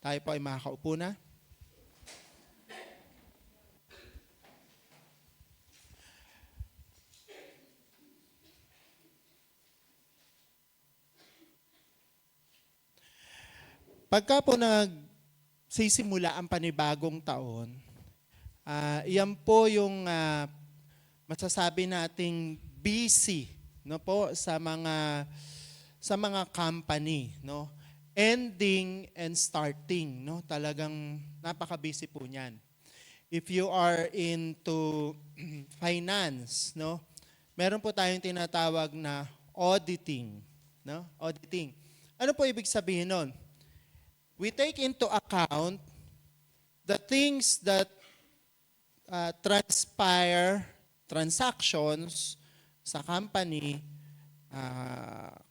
Tayo po ay makakaupo na. Pagka po nagsisimula ang panibagong taon, iyan po yung masasabi nating busy, no po, sa mga company, no. Ending and starting, no. Talagang napaka-busy po niyan. If you are into finance, no, meron po tayong tinatawag na auditing, no? Auditing. Ano po ibig sabihin nun? We take into account the things that transpire, transactions sa company,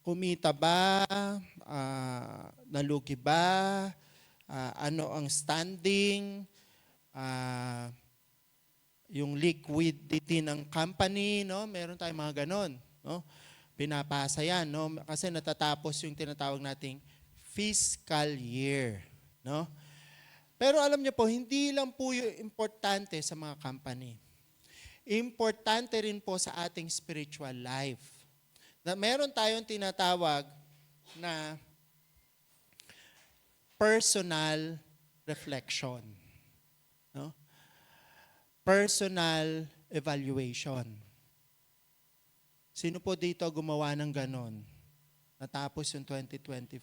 kumita ba, nalugi ba, ano ang standing, yung liquidity ng company, no? Meron tayong mga ganon, no? Pinapasa yan, no? Kasi natatapos yung tinatawag nating fiscal year, no? Pero alam niyo po, hindi lang po yung importante sa mga company. Importante rin po sa ating spiritual life. Na meron tayong tinatawag na personal reflection, no? Personal evaluation. Sino po dito gumawa ng ganon? Natapos yung 2025.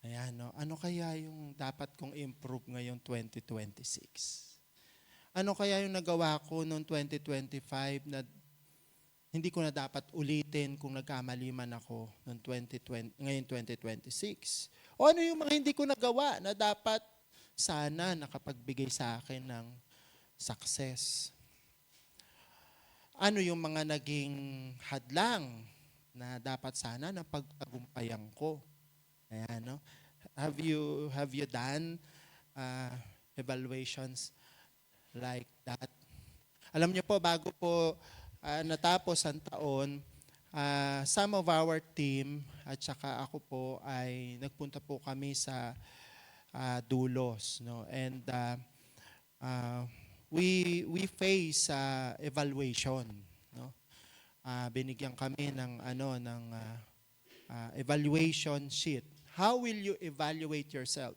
Ayan, no? Ano kaya yung dapat kong improve ngayong 2026? Ano kaya yung nagawa ko noong 2025 na hindi ko na dapat ulitin kung nagkamali man ako noong ngayon 2026? O ano yung mga hindi ko nagawa na dapat sana nakapagbigay sa akin ng success? Ano yung mga naging hadlang na dapat sana napagtagumpayan ko? Ayan, no? Have you done evaluations like that? Alam niyo po, bago po natapos ang taon, some of our team at saka ako po ay nagpunta po kami sa Dulos, no? And we face evaluation, no? Binigyan kami ng evaluation sheet. How will you evaluate yourself?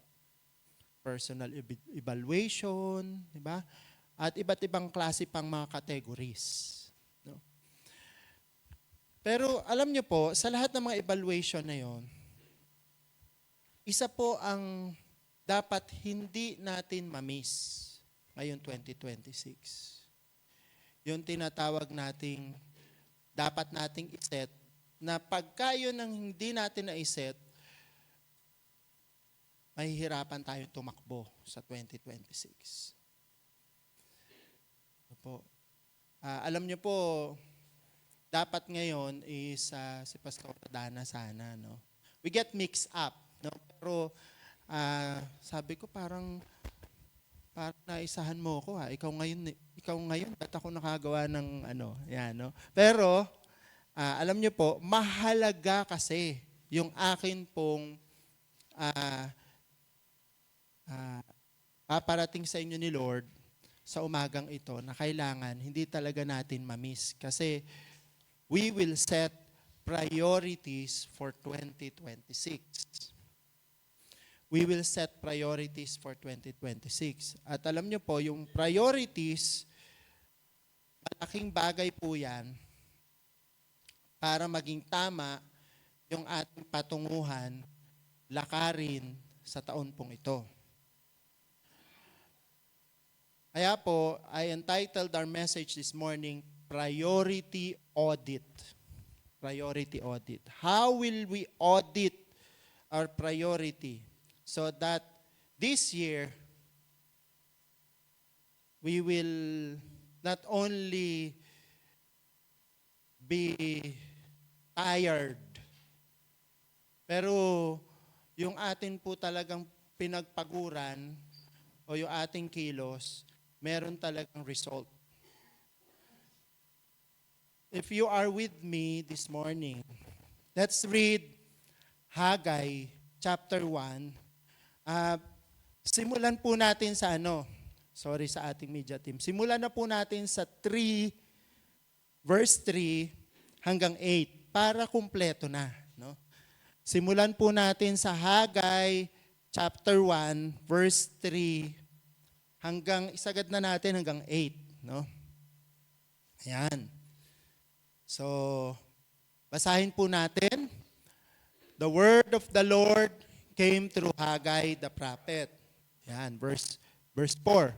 Personal evaluation, di ba? At iba't ibang klase pang mga categories, no? Pero alam niyo po, sa lahat ng mga evaluation na yon, isa po ang dapat hindi natin ma-miss ngayon 2026. Yung tinatawag nating dapat nating iset na pagka yun ang hindi natin na-iset, mahihirapan tayong tumakbo sa 2026. Po. Alam niyo po, dapat ngayon is si Pastor Dana sana, no? We get mixed up, no? Pero sabi ko parang naisahan mo ako ha. Ikaw ngayon ba't ako nakagawa ng yan, no? Pero alam niyo po, mahalaga kasi yung akin pong paparating sa inyo ni Lord sa umagang ito na kailangan hindi talaga natin ma-miss kasi we will set priorities for 2026. We will set priorities for 2026. At alam niyo po, yung priorities, malaking bagay po yan para maging tama yung ating patunguhan, lakarin sa taon pong ito. Kaya po, I entitled our message this morning, Priority Audit. Priority Audit. How will we audit our priority so that this year, we will not only be tired, pero yung atin po talagang pinagpaguran o yung ating kilos, meron talagang result. If you are with me this morning, let's read Haggai chapter 1, Ah, simulan po natin sa sa ating media team. Simulan na po natin sa 3, verse 3 hanggang 8 para kumpleto na. No? Simulan po natin sa Haggai chapter 1, verse 3 hanggang, isagad na natin hanggang 8. No? Ayan. So, basahin po natin. The word of the Lord came through Haggai the prophet. Yan, verse 4.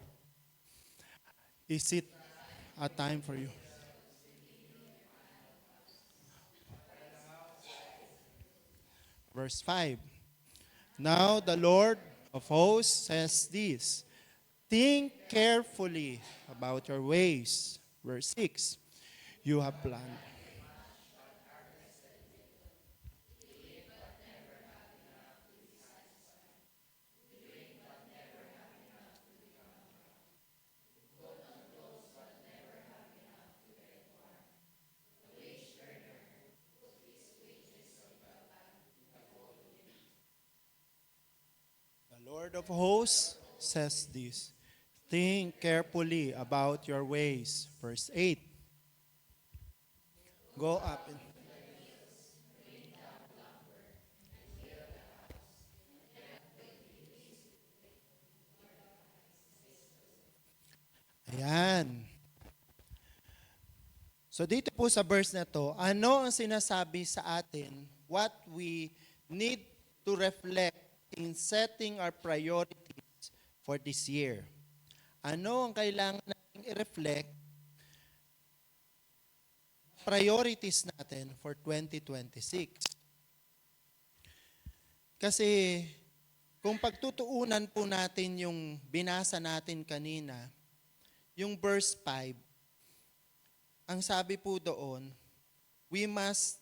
Is it a time for you? Verse 5. Now the Lord of hosts says this, think carefully about your ways. Verse 6. You have planned. The Lord of hosts says this, think carefully about your ways. Verse 8. Go up. Ayan. So dito po sa verse na to, ano ang sinasabi sa atin, what we need to reflect in setting our priorities for this year? Ano ang kailangan natin i-reflect, priorities natin for 2026? Kasi kung pagtutuunan po natin yung binasa natin kanina, yung verse 5, ang sabi po doon, we must,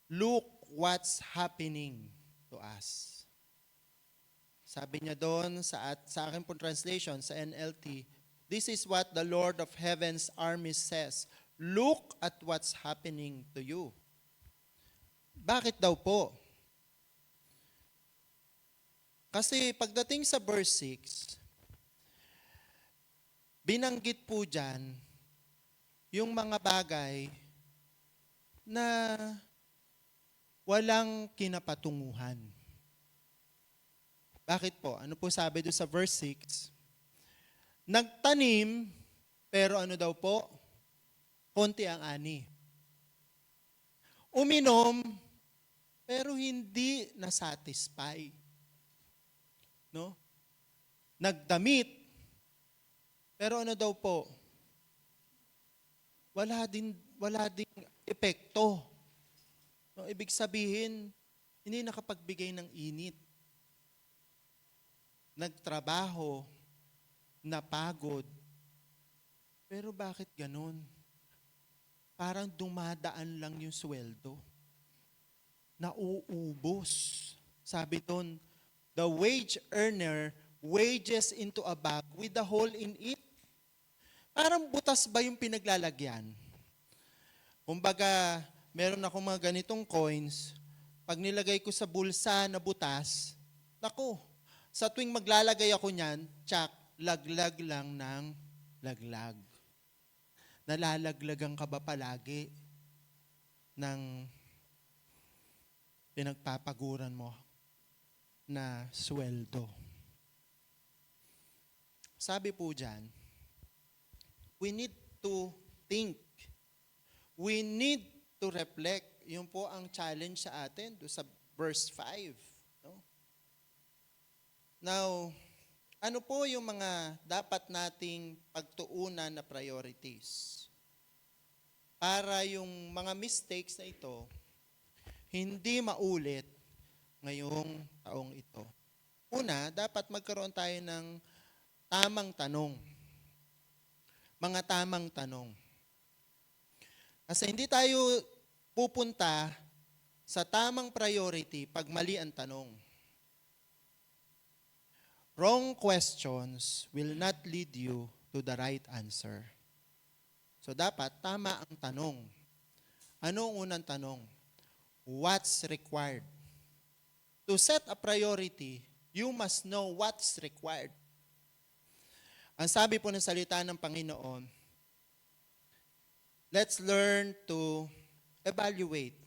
look what's happening to us. Sabi niya doon sa akin pong translation, sa NLT, this is what the Lord of Heaven's armies says, look at what's happening to you. Bakit daw po? Kasi pagdating sa verse 6, binanggit po dyan yung mga bagay na walang kinapatunguhan. Bakit po? Ano po sabi doon sa verse 6? Nagtanim, pero ano daw po? Konti ang ani. Uminom, pero hindi na-satisfy. No? Nagdamit, pero ano daw po? Wala ding epekto. No, ibig sabihin, hindi nakapagbigay ng init. Nagtrabaho, napagod. Pero bakit ganun? Parang dumadaan lang yung sweldo. Nauubos. Sabi doon, the wage earner wages into a bag with a hole in it. Parang butas ba yung pinaglalagyan? Kumbaga, meron akong mga ganitong coins, pag nilagay ko sa bulsa na butas, naku, sa tuwing maglalagay ako niyan, tsak, laglag lang ng laglag. Nalalaglagan ka ba palagi ng pinagpapaguran mo na sweldo? Sabi po dyan, we need to think. We need to reflect. Yun po ang challenge sa atin do sa verse 5. No? Now, ano po yung mga dapat nating pagtuunan na priorities? Para yung mga mistakes na ito, hindi maulit ngayong taong ito. Una, dapat magkaroon tayo ng tamang tanong. Mga tamang tanong. Kasi hindi tayo pupunta sa tamang priority pag mali ang tanong. Wrong questions will not lead you to the right answer. So dapat tama ang tanong. Ano ang unang tanong? What's required? To set a priority, you must know what's required. Ang sabi po ng salita ng Panginoon, let's learn to evaluate.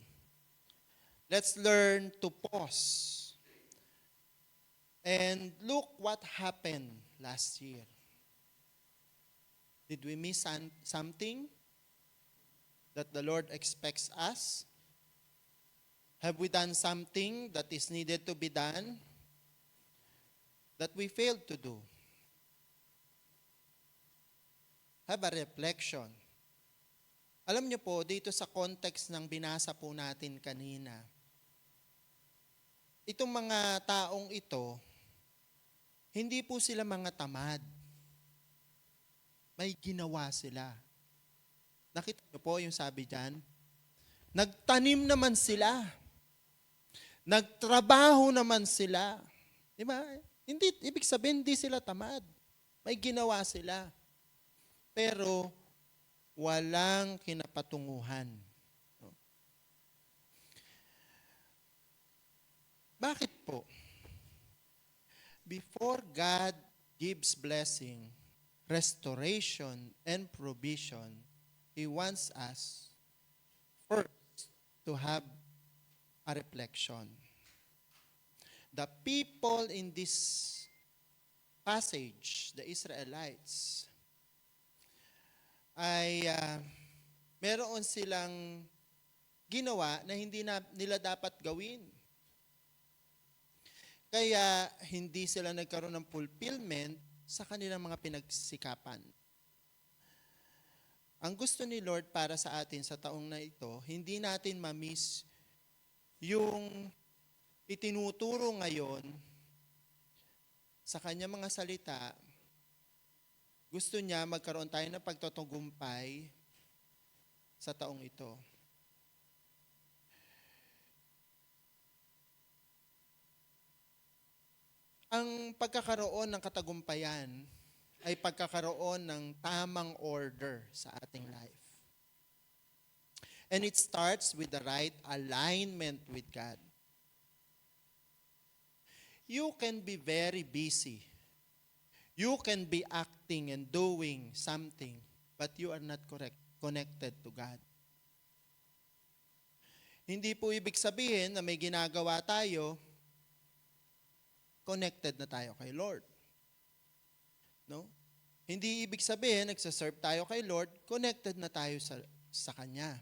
Let's learn to pause. And look what happened last year. Did we miss something that the Lord expects us? Have we done something that is needed to be done that we failed to do? Have a reflection. Alam niyo po, dito sa context ng binasa po natin kanina, itong mga taong ito, hindi po sila mga tamad. May ginawa sila. Nakita niyo po yung sabi dyan? Nagtanim naman sila. Nagtrabaho naman sila. Di ba? Hindi, ibig sabihin, hindi sila tamad. May ginawa sila. Pero, walang kinapatunguhan. Bakit po? Before God gives blessing, restoration, and provision, He wants us first to have a reflection. The people in this passage, the Israelites, ay meron silang ginawa na hindi nila dapat gawin. Kaya hindi sila nagkaroon ng fulfillment sa kanilang mga pinagsikapan. Ang gusto ni Lord para sa atin sa taong na ito, hindi natin ma-miss yung itinuturo ngayon sa kanyang mga salita. Gusto niya magkaroon tayo ng pagtatagumpay sa taong ito. Ang pagkakaroon ng katagumpayan ay pagkakaroon ng tamang order sa ating life. And it starts with the right alignment with God. You can be very busy. You can be acting and doing something, but you are not connected to God. Hindi po ibig sabihin na may ginagawa tayo, connected na tayo kay Lord. No? Hindi ibig sabihin, nagsaserve tayo kay Lord, connected na tayo sa Kanya.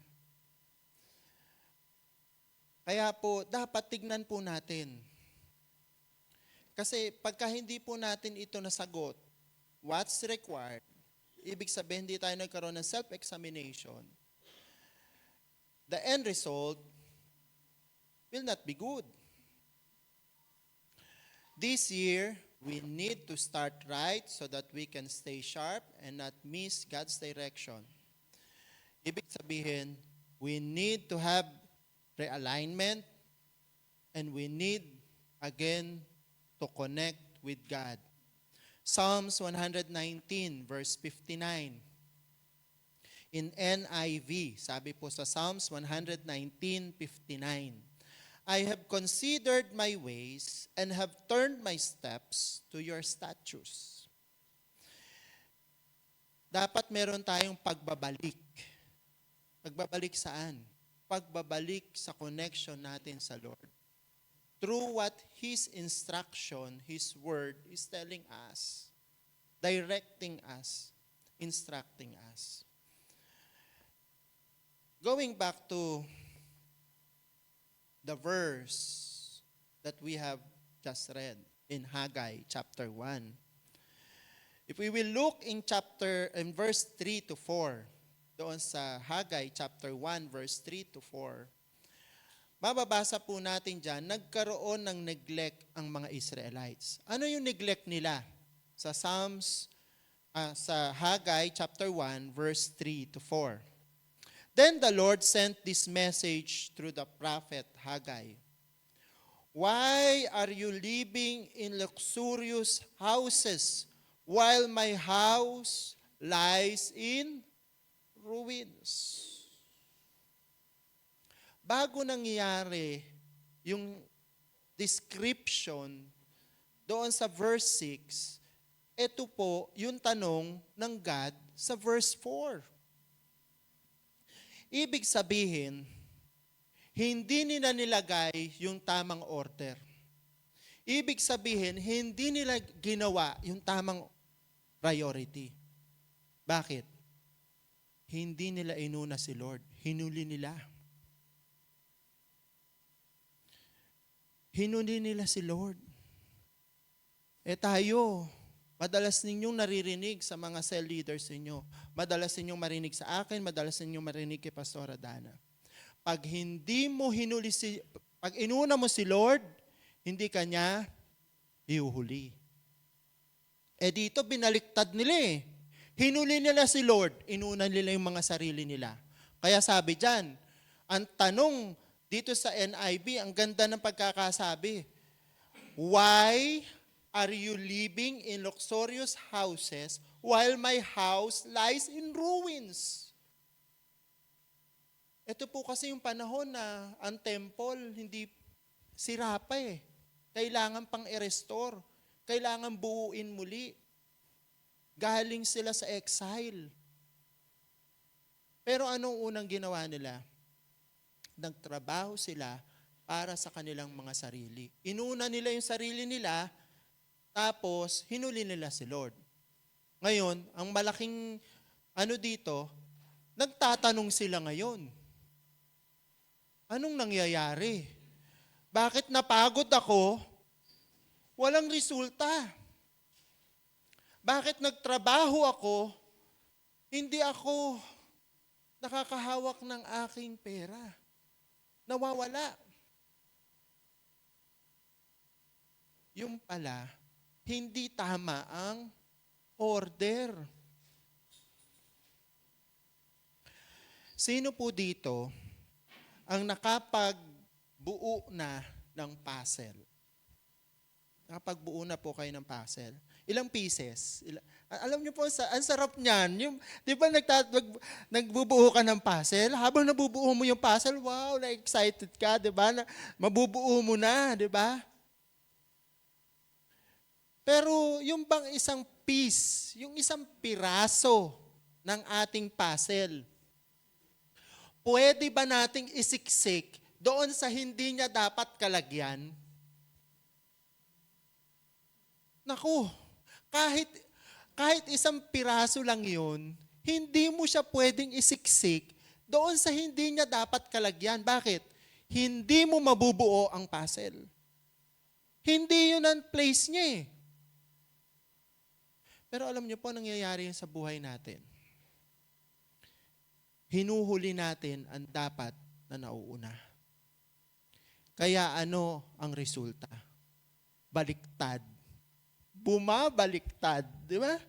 Kaya po, dapat tignan po natin. Kasi pagka hindi po natin ito nasagot, what's required, ibig sabihin hindi tayo nagkaroon ng self-examination, the end result will not be good. This year, we need to start right so that we can stay sharp and not miss God's direction. Ibig sabihin, we need to have realignment and we need, again, to connect with God. Psalms 119, verse 59. In NIV, sabi po sa Psalms 119:59, I have considered my ways and have turned my steps to your statutes. Dapat meron tayong pagbabalik. Pagbabalik saan? Pagbabalik sa connection natin sa Lord. Through what His instruction, His word is telling us, directing us, instructing us. Going back to the verse that we have just read in Haggai chapter 1. If we will look in verse 3 to 4, doon sa Haggai chapter 1 verse 3 to 4, mababasa po natin dyan, nagkaroon ng neglect ang mga Israelites. Ano yung neglect nila? Sa Haggai chapter 1 verse 3 to 4. Then the Lord sent this message through the prophet Haggai. Why are you living in luxurious houses while my house lies in ruins? Bago nangyari yung description doon sa verse 6, ito po yung tanong ng God sa verse 4. Ibig sabihin, hindi nila nilagay yung tamang order. Ibig sabihin, hindi nila ginawa yung tamang priority. Bakit? Hindi nila inuna si Lord. Hinuli nila. Hinuli nila si Lord. Tayo, madalas ninyong naririnig sa mga cell leaders ninyo. Madalas ninyong marinig sa akin, madalas ninyong marinig kay Pastora Dana. Pag inuna mo si Lord, hindi ka niya ihuhuli. Dito binaliktad nila eh. Hinuli nila si Lord, inuna nila yung mga sarili nila. Kaya sabi diyan, ang tanong dito sa NIV, ang ganda ng pagkakasabi, why are you living in luxurious houses while my house lies in ruins? Ito po kasi yung panahon na ang temple hindi sira pa eh. Kailangan pang i-restore. Kailangan buuin muli. Galing sila sa exile. Pero anong unang ginawa nila? Nagtrabaho sila para sa kanilang mga sarili. Inuna nila yung sarili nila, tapos hinuli nila si Lord. Ngayon, ang malaking dito, nagtatanong sila ngayon. Anong nangyayari? Bakit napagod ako? Walang resulta. Bakit nagtrabaho ako? Hindi ako nakakahawak ng aking pera. Nawawala. Yung pala, hindi tama ang order. Sino po dito ang nakapagbuo na ng puzzle? Nakapagbuo na po kayo ng puzzle. Ilang pieces? Alam niyo po, ang sarap niyan. Yung, di ba nagbubuo ka ng puzzle? Habang nabubuo mo yung puzzle, wow, na-excited ka, di ba? Mabubuo mo na, di ba? Pero yung bang isang piece, yung isang piraso ng ating puzzle, pwede ba nating isiksik doon sa hindi niya dapat kalagyan? Naku, kahit isang piraso lang yun, hindi mo siya pwedeng isiksik doon sa hindi niya dapat kalagyan. Bakit? Hindi mo mabubuo ang puzzle. Hindi yun ang place niya eh. Pero alam niyo po, nangyayari yun sa buhay natin. Hinuhuli natin ang dapat na nauuna. Kaya ano ang resulta? Baliktad. Bumabaliktad, di ba?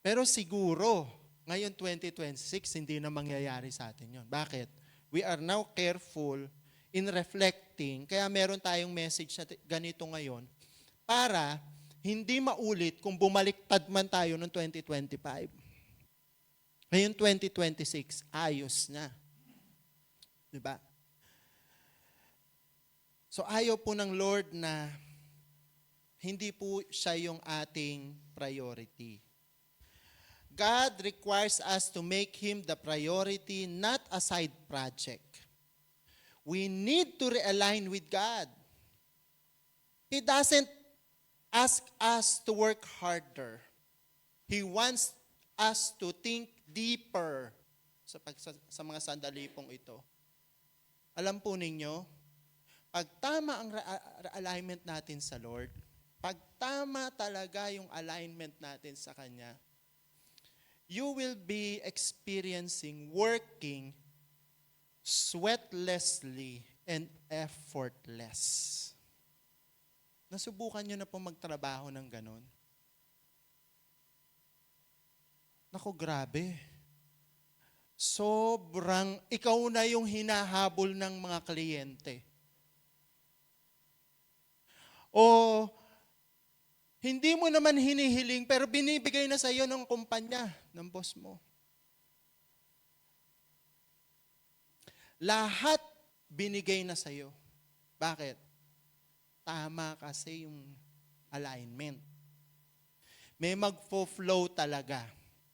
Pero siguro, ngayon 2026, hindi na mangyayari sa atin yun. Bakit? We are now careful in reflecting, kaya meron tayong message na ganito ngayon, para hindi maulit kung bumaliktad man tayo noong 2025. Ngayon 2026, ayos na. Di ba? So ayaw po ng Lord na hindi po siya yung ating priority. God requires us to make Him the priority, not a side project. We need to realign with God. He doesn't ask us to work harder. He wants us to think deeper sa mga sandali pong ito. Alam po ninyo, pag tama ang alignment natin sa Lord, pag tama talaga yung alignment natin sa Kanya, you will be experiencing working sweatlessly and effortless. Nasubukan nyo na po magtrabaho ng ganon? Naku, grabe. Sobrang, ikaw na yung hinahabol ng mga kliyente. O, hindi mo naman hinihiling, pero binibigay na sa iyo ng kumpanya, ng boss mo. Lahat binigay na sa iyo. Bakit? Tama kasi yung alignment. May magfo-flow talaga.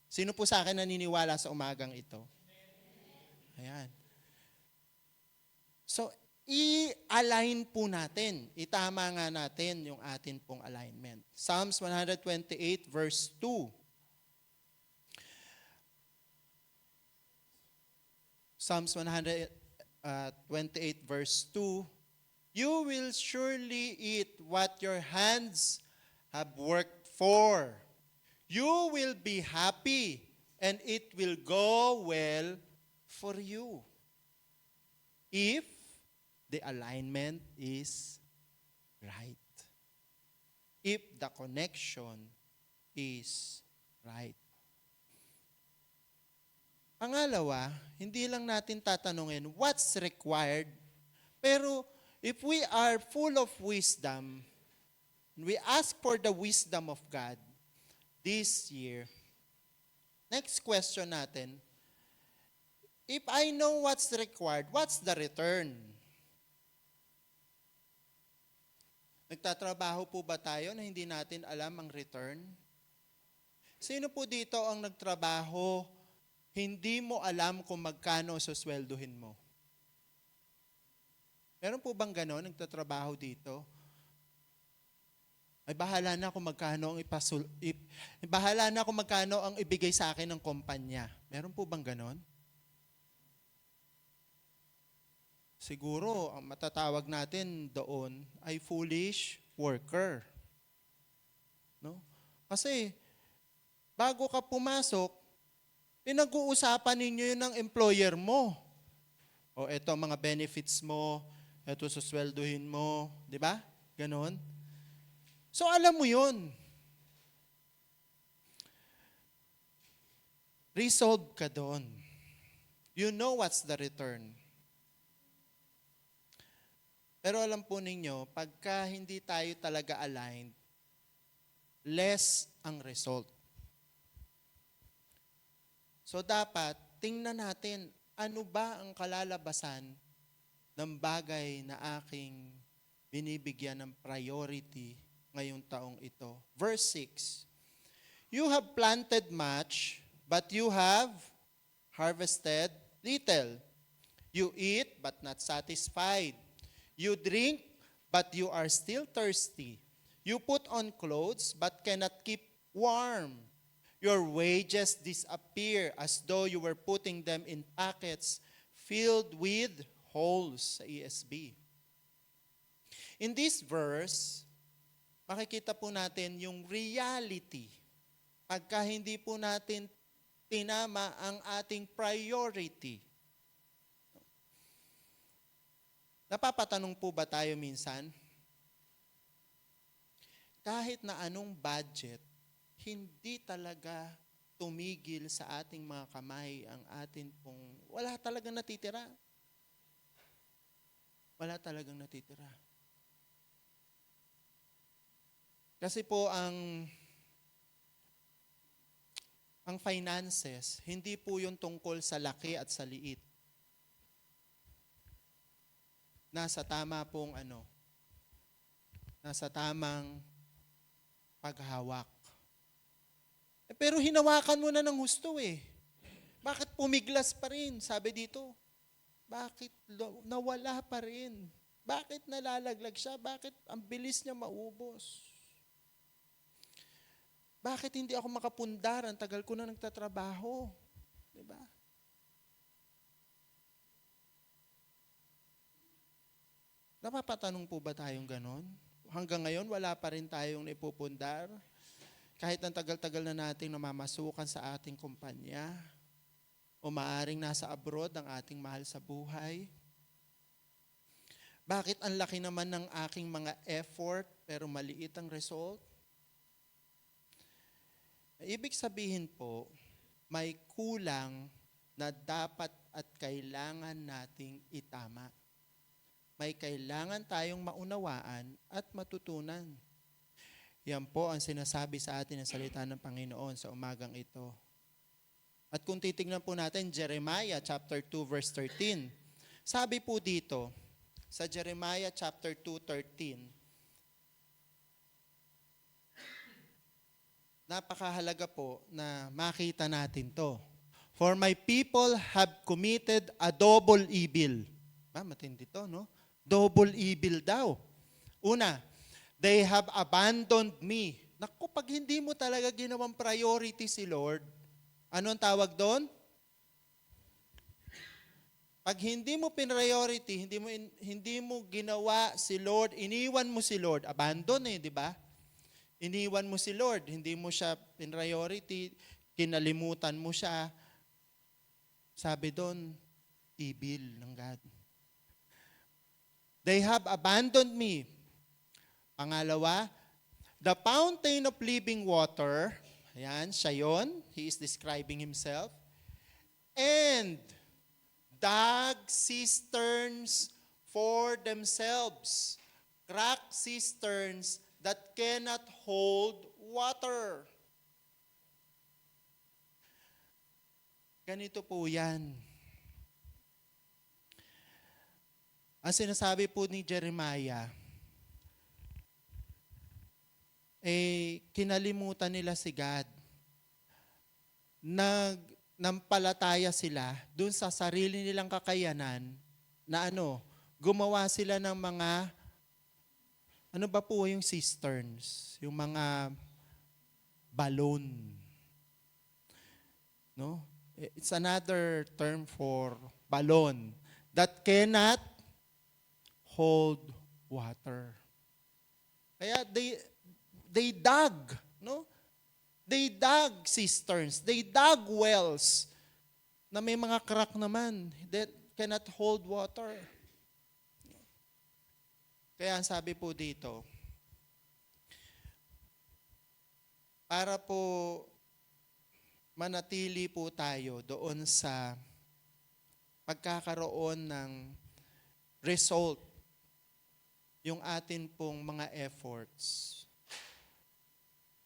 Sino po sa akin naniniwala sa umagang ito? Ayan. So, i-align po natin. Itama nga natin yung atin pong alignment. Psalms 128 verse 2. Psalms 128 verse 2. You will surely eat what your hands have worked for. You will be happy and it will go well for you. If the alignment is right. If the connection is right. Pangalawa, hindi lang natin tatanungin what's required, pero if we are full of wisdom, we ask for the wisdom of God this year, next question natin, if I know what's required, what's the return? Nagtatrabaho po ba tayo na hindi natin alam ang return? Sino po dito ang nagtrabaho, hindi mo alam kung magkano suswelduhin mo? Meron po bang gano'n, nagtatrabaho dito? Ay bahala na kung magkano ang bahala na kung magkano ang ibigay sa akin ng kumpanya. Meron po bang gano'n? Siguro, ang matatawag natin doon ay foolish worker. No? Kasi, bago ka pumasok, pinag-uusapan ninyo yun ng employer mo. O eto mga benefits mo, eto suswelduhin mo, di ba? Ganon. So alam mo yun. Resolve ka doon. You know what's the return. Pero alam po ninyo, pagka hindi tayo talaga aligned, less ang result. So dapat, tingnan natin, ano ba ang kalalabasan ng bagay na aking binibigyan ng priority ngayong taong ito. Verse 6, you have planted much, but you have harvested little. You eat, but not satisfied. You drink, but you are still thirsty. You put on clothes, but cannot keep warm. Your wages disappear as though you were putting them in packets filled with holes sa ESB. In this verse, makikita po natin yung reality. Pagka hindi po natin tinama ang ating priority. Napapatanong po ba tayo minsan? Kahit na anong budget, hindi talaga tumigil sa ating mga kamay ang atin pong, wala talagang natitira. Wala talagang natitira. Kasi po ang finances, hindi po yung tungkol sa laki at sa liit. Nasa tama pong nasa tamang paghawak. Pero hinawakan mo na ng husto eh. Bakit pumiglas pa rin? Sabi dito, bakit nawala pa rin? Bakit nalalaglag siya? Bakit ang bilis niya maubos? Bakit hindi ako makapundar? Ang tagal ko na nagtatrabaho. Diba? Napapatanong po ba tayong ganon? Hanggang ngayon, wala pa rin tayong naipupundar. Kahit ang tagal-tagal na nating namamasukan sa ating kumpanya, o maaring nasa abroad ang ating mahal sa buhay. Bakit ang laki naman ng aking mga effort, pero maliit ang result? Ibig sabihin po, may kulang na dapat at kailangan nating itama. May kailangan tayong maunawaan at matutunan. Yan po ang sinasabi sa atin ng salita ng Panginoon sa umagang ito. At kung titignan po natin, Jeremiah chapter 2 verse 13, sabi po dito, sa Jeremiah chapter 2:13. Napakahalaga po na makita natin to. For my people have committed a double evil. Matindi to, no? Double evil daw. Una, they have abandoned me. Naku, pag hindi mo talaga ginawang priority si Lord, ano ang tawag doon? Pag hindi mo priority, hindi mo ginawa si Lord, iniwan mo si Lord, abandon di ba? Iniwan mo si Lord, hindi mo siya priority, kinalimutan mo siya. Sabi doon, evil ng God. They have abandoned me. Pangalawa, the fountain of living water, ayan, siya yun, he is describing himself, and dug cisterns for themselves, cracked cisterns that cannot hold water. Ganito po yan. Ang sinasabi po ni Jeremiah, kinalimutan nila si God. Nampalataya sila dun sa sarili nilang kakayanan na gumawa sila ng mga, ano ba po yung cisterns? Yung mga balon. No? It's another term for balon that cannot hold water. Kaya they dug, no? They dug cisterns, they dug wells na may mga crack naman that cannot hold water. Kaya ang sabi po dito, para po manatili po tayo doon sa pagkakaroon ng result yung atin pong mga efforts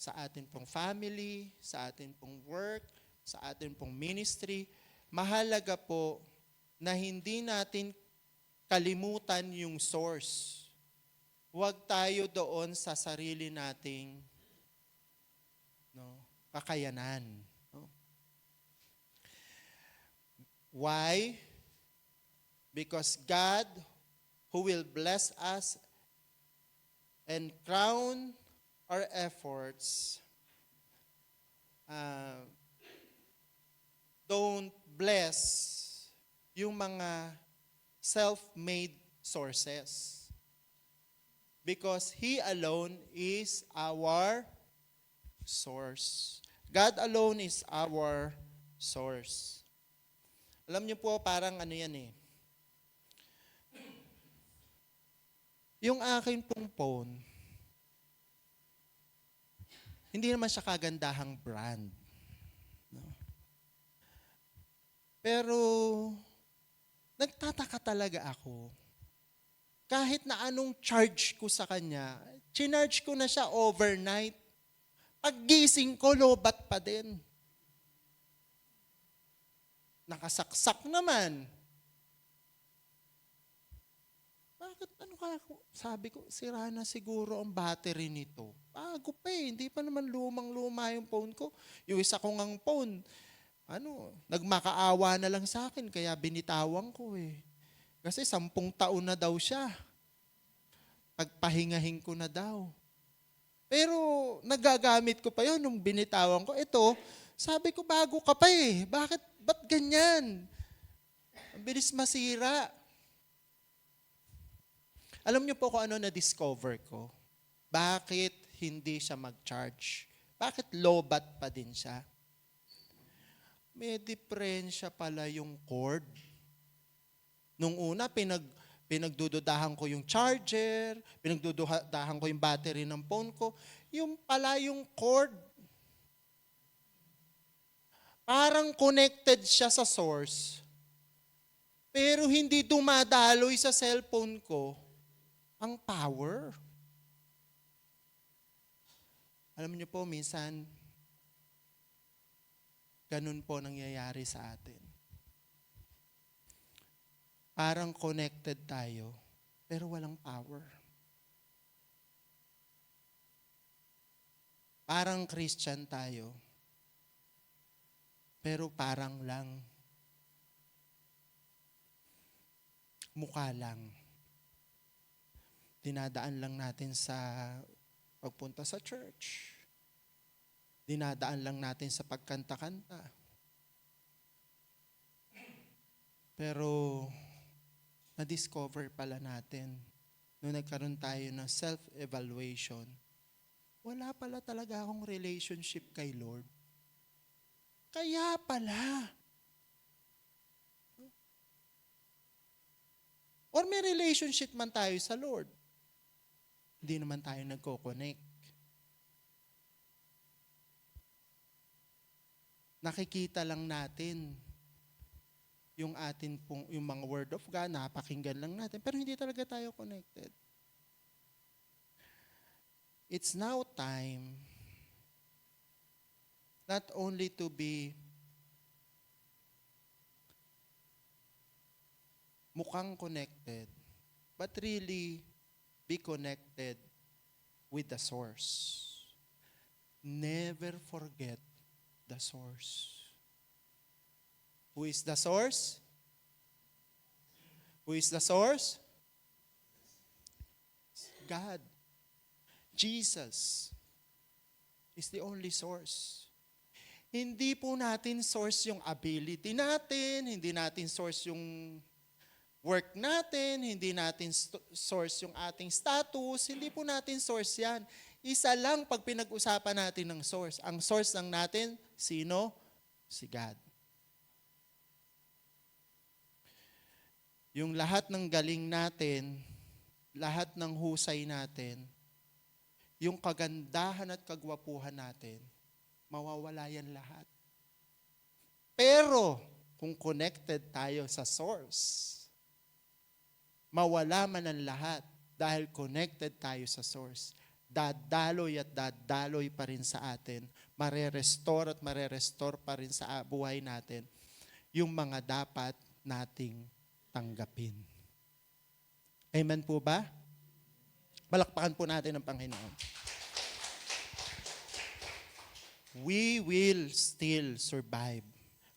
sa atin pong family, sa atin pong work, sa atin pong ministry, mahalaga po na hindi natin kalimutan yung source. Huwag tayo doon sa sarili nating kakayanan. Why? Because God, who will bless us and crown our efforts, don't bless yung mga self-made sources. Because He alone is our source. God alone is our source. Alam niyo po, parang yung akin pong phone, hindi naman siya kagandahang brand. No? Pero, nagtataka talaga ako. Kahit na anong charge ko sa kanya, chinarge ko na siya overnight. Paggising ko, lobat pa din. Nakasaksak naman. Bakit sabi ko, sira na siguro ang battery nito. Bago pa hindi pa naman lumang-luma yung phone ko. Yung isa kong ang phone, nagmakaawa na lang sa akin, kaya binitawan ko Kasi 10 taon na daw siya. Pagpahingahin ko na daw. Pero nagagamit ko pa yun nung binitawan ko. Ito, sabi ko bago ka pa ba't ganyan? Ang bilis masira. Alam niyo po kung ano na-discover ko? Bakit hindi siya mag-charge? Bakit low-bat pa din siya? May diferensya pala yung cord. Nung una, pinagdududahan ko yung charger, pinagdududahan ko yung battery ng phone ko. Yung pala yung cord. Parang connected siya sa source. Pero hindi dumadaloy sa cellphone ko ang power. Alam niyo po, minsan, ganun po nangyayari sa atin. Parang connected tayo, pero walang power. Parang Christian tayo, pero parang lang, mukha lang. Dinadaan lang natin sa pagpunta sa church. Dinadaan lang natin sa pagkanta-kanta. Pero, na-discover pala natin, nung nagkaroon tayo ng self-evaluation, wala pala talaga akong relationship kay Lord. Kaya pala. Or may relationship man tayo sa Lord, hindi naman tayo nagko-connect. Nakikita lang natin yung atin pong, yung mga word of God, napakinggan lang natin, pero hindi talaga tayo connected. It's now time not only to be mukhang connected, but really be connected with the source. Never forget the source. Who is the source? Who is the source? God. Jesus is the only source. Hindi po natin source yung ability natin, hindi natin source yung work natin, hindi natin source yung ating status, hindi po natin source yan. Isa lang pag pinag-usapan natin ng source. Ang source lang natin, sino? Si God. Yung lahat ng galing natin, lahat ng husay natin, yung kagandahan at kagwapuhan natin, mawawala yan lahat. Pero, kung connected tayo sa source, mawala man ang lahat dahil connected tayo sa source. Dadaloy at dadaloy pa rin sa atin. Marerestore at marerestore pa rin sa buhay natin yung mga dapat nating tanggapin. Amen po ba? Palakpakan po natin ang Panginoon. We will still survive.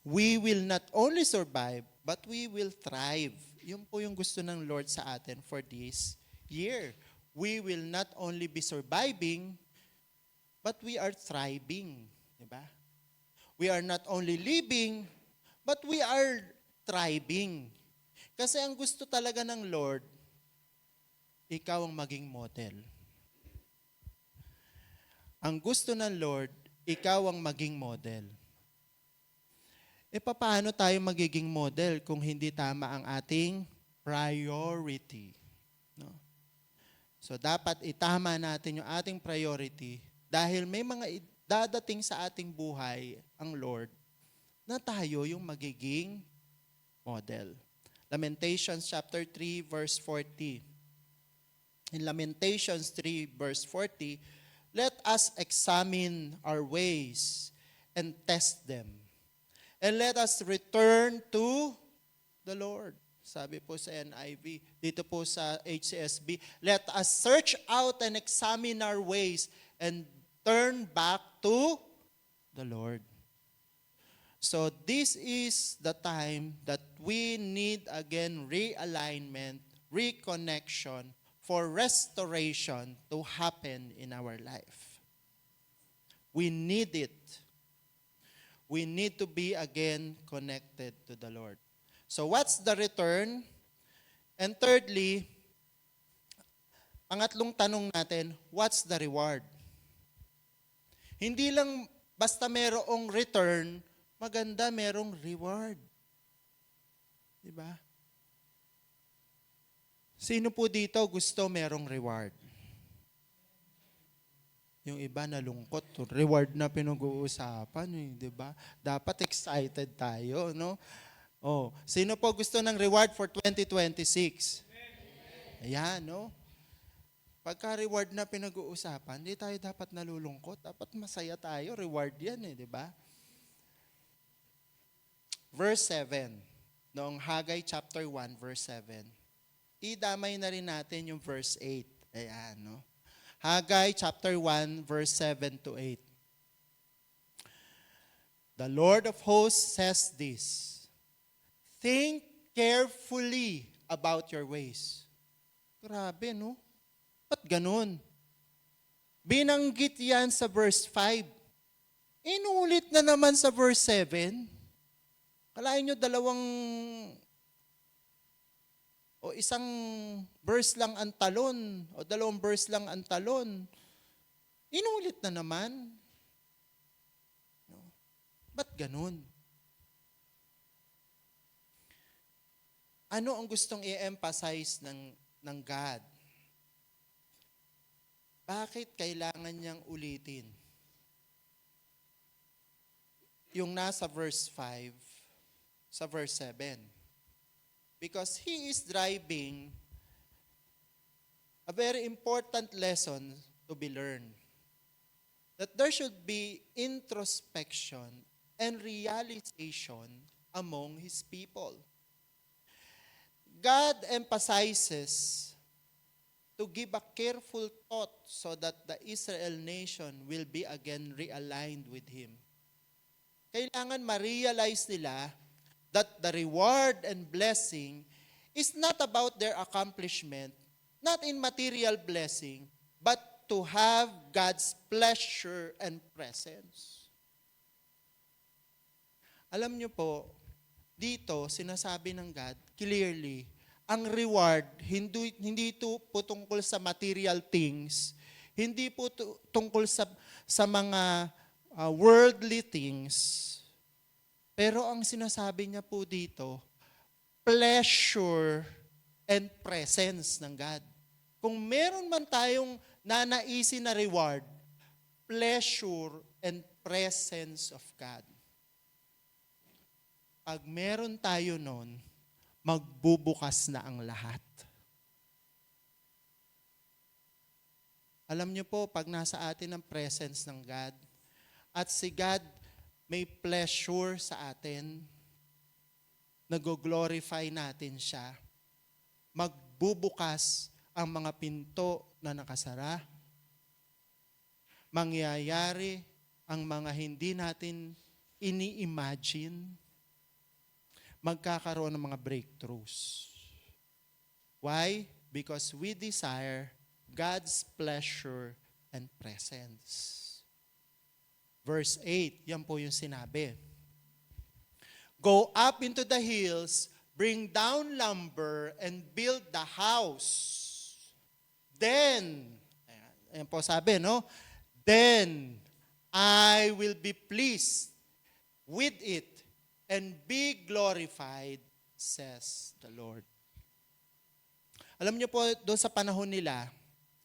We will not only survive, but we will thrive. Yun po yung gusto ng Lord sa atin for this year. We will not only be surviving, but we are thriving. Diba? We are not only living, but we are thriving. Kasi ang gusto talaga ng Lord, ikaw ang maging model. Ang gusto ng Lord, ikaw ang maging model. E paano tayo magiging model kung hindi tama ang ating priority? No? So dapat itama natin yung ating priority dahil may mga dadating sa ating buhay ang Lord na tayo yung magiging model. Lamentations chapter 3 verse 40. In Lamentations 3 verse 40, let us examine our ways and test them. And let us return to the Lord. Sabi po sa NIV, dito po sa HCSB, let us search out and examine our ways and turn back to the Lord. So this is the time that we need again realignment, reconnection, for restoration to happen in our life. We need it. We need to be again connected to the Lord. So what's the return? And thirdly, pangatlong tanong natin, what's the reward? Hindi lang basta merong return, maganda merong reward. Diba? Sino po dito gusto merong reward? Yung iba nalungkot, reward na pinag-uusapan, di ba? Dapat excited tayo, no? Oh, sino po gusto ng reward for 2026? Ayan, no? Pagka reward na pinag-uusapan, hindi tayo dapat nalulungkot, dapat masaya tayo, reward yan di ba? Verse 7, noong Haggai chapter 1, verse 7. idamay na rin natin yung verse 8. Ayan, no? Haggai chapter 1, verse 7 to 8. The Lord of hosts says this, think carefully about your ways. Grabe, no? Ba't ganun? Binanggit yan sa verse 5. Inulit na naman sa verse 7. Kalahin nyo isang verse lang ang talon, o dalawang verse lang ang talon. Inulit na naman. No? Ba't ganun? Ano ang gustong i-emphasize ng God? Bakit kailangan niyang ulitin? Yung nasa verse 5, sa verse 7. Because He is driving a very important lesson to be learned. That there should be introspection and realization among His people. God emphasizes to give a careful thought so that the Israel nation will be again realigned with Him. Kailangan ma-realize nila that the reward and blessing is not about their accomplishment, not in material blessing, but to have God's pleasure and presence. Alam niyo po, dito sinasabi ng God clearly, ang reward, hindi ito po tungkol sa material things, hindi po tungkol sa mga worldly things. Pero ang sinasabi niya po dito, pleasure and presence ng God. Kung meron man tayong nanaisin na reward, pleasure and presence of God. Pag meron tayo nun, magbubukas na ang lahat. Alam niyo po, pag nasa atin ang presence ng God, at si God may pleasure sa atin, nag-glorify natin siya, magbubukas ang mga pinto na nakasara, mangyayari ang mga hindi natin ini-imagine, magkakaroon ng mga breakthroughs. Why? Because we desire God's pleasure and presence. Verse 8, yan po yung sinabi. Go up into the hills, bring down lumber, and build the house. Then, ayan po sabi, no? Then, I will be pleased with it and be glorified, says the Lord. Alam niyo po, doon sa panahon nila,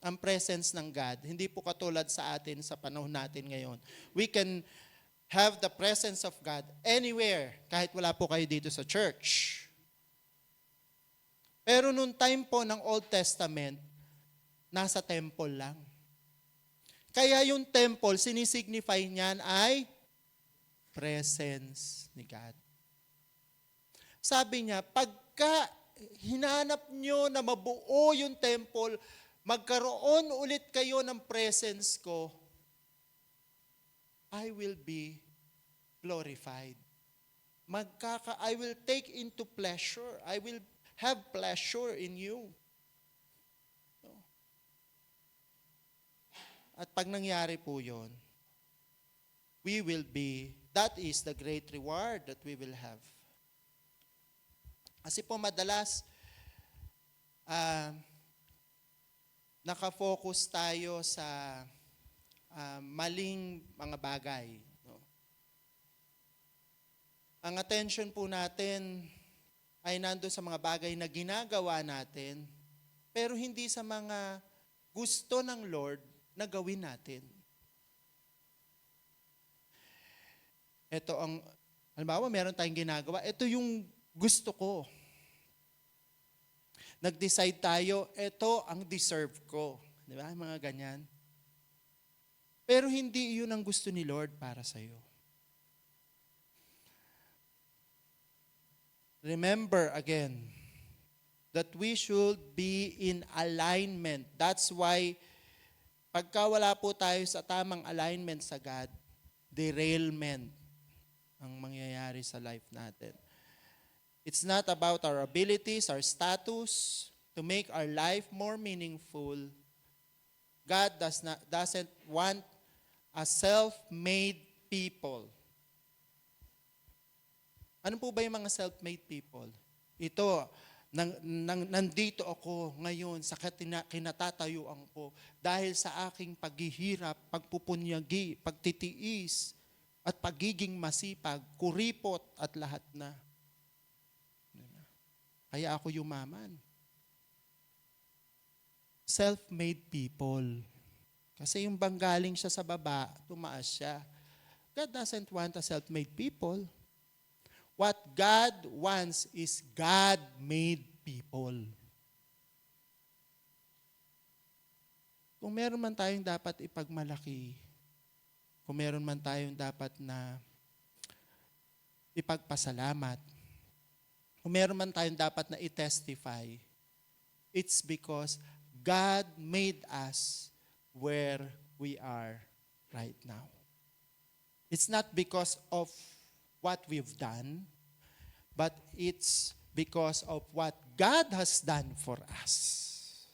ang presence ng God, hindi po katulad sa atin sa panahon natin ngayon. We can have the presence of God anywhere, kahit wala po kayo dito sa church. Pero nung time po ng Old Testament, nasa temple lang. Kaya yung temple, sinisignify niyan ay presence ni God. Sabi niya, pagka hinanap nyo na mabuo yung temple, magkaroon ulit kayo ng presence ko, I will be glorified. I will take into pleasure. I will have pleasure in you. At pag nangyari po yun, that is the great reward that we will have. Kasi po madalas, nakafocus tayo sa maling mga bagay. No? Ang attention po natin ay nandoon sa mga bagay na ginagawa natin, pero hindi sa mga gusto ng Lord na gawin natin. Halimbawa, meron tayong ginagawa, ito yung gusto ko. Nag-decide tayo, ito ang deserve ko. Di ba? Mga ganyan. Pero hindi yun ang gusto ni Lord para sa'yo. Remember again, that we should be in alignment. That's why pagka wala po tayo sa tamang alignment sa God, derailment ang mangyayari sa life natin. It's not about our abilities, our status, to make our life more meaningful. God doesn't want a self-made people. Ano po ba yung mga self-made people? Ito, nandito ako ngayon sa kinatatayuan ko dahil sa aking paghihirap, pagpupunyagi, pagtitiis, at pagiging masipag, kuripot at lahat na. Kaya ako yumaman. Self-made people. Kasi yung banggaling siya sa baba, tumaas siya. God doesn't want a self-made people. What God wants is God-made people. Kung meron man tayong dapat ipagmalaki, kung meron man tayong dapat na ipagpasalamat, kung meron man tayong dapat na i-testify, it's because God made us where we are right now. It's not because of what we've done, but it's because of what God has done for us.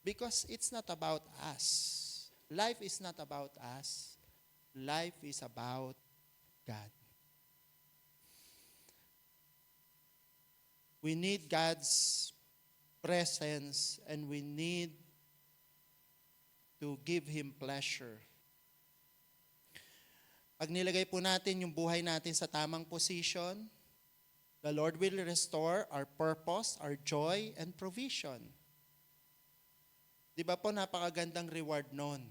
Because it's not about us. Life is not about us. Life is about God. We need God's presence and we need to give Him pleasure. Pag nilagay po natin yung buhay natin sa tamang position, the Lord will restore our purpose, our joy, and provision. Di ba po napakagandang reward nun?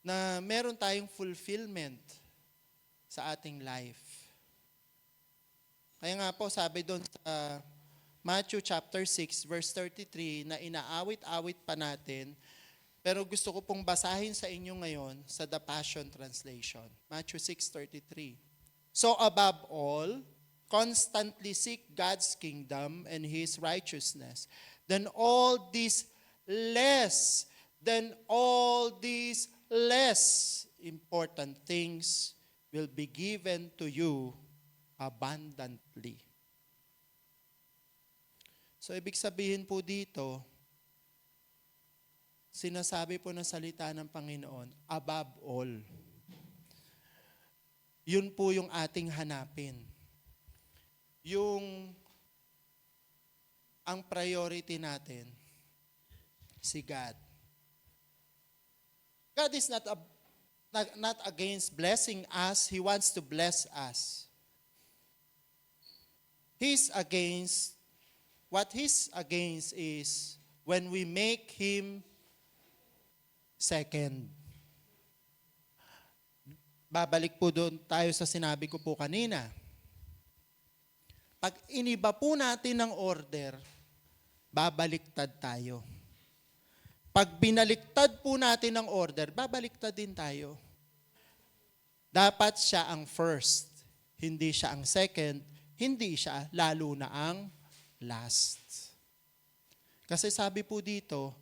Na meron tayong fulfillment sa ating life. Kaya nga po sabi doon sa Matthew chapter 6 verse 33 na inaawit-awit pa natin, pero gusto ko pong basahin sa inyo ngayon sa The Passion Translation. Matthew 6:33. So above all, constantly seek God's kingdom and His righteousness. Then all these less important things will be given to you abundantly. So ibig sabihin po dito, sinasabi po ng salita ng Panginoon, above all. Yun po yung ating hanapin. Ang priority natin, si God. God is not against blessing us. He wants to bless us. What He's against is when we make Him second. Babalik po doon tayo sa sinabi ko po kanina. Pag iniba po natin ang order, babaliktad tayo. Pag binaliktad po natin ang order, babaliktad din tayo. Dapat siya ang first, hindi siya ang second, hindi siya lalo na ang last. Kasi sabi po dito,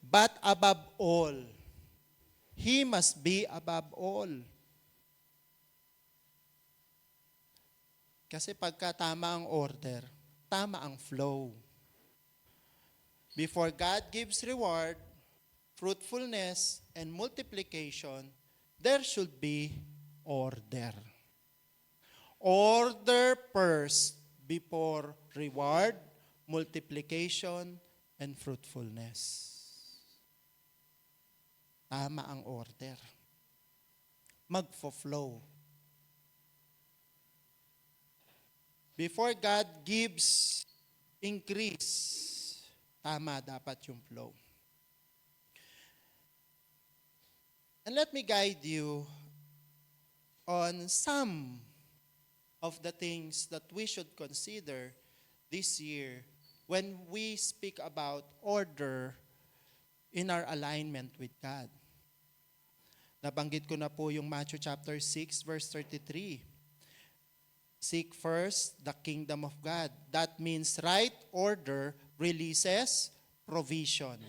but above all, He must be above all. Kasi pagka tama ang order, tama ang flow. Before God gives reward, fruitfulness, and multiplication, there should be order. Order first before reward, multiplication, and fruitfulness. Tama ang order. Magfo-flow. Before God gives increase, tama dapat yung flow. And let me guide you on some of the things that we should consider this year when we speak about order in our alignment with God. Nabanggit ko na po yung Matthew chapter 6 verse 33. Seek first the kingdom of God. That means right order releases provision.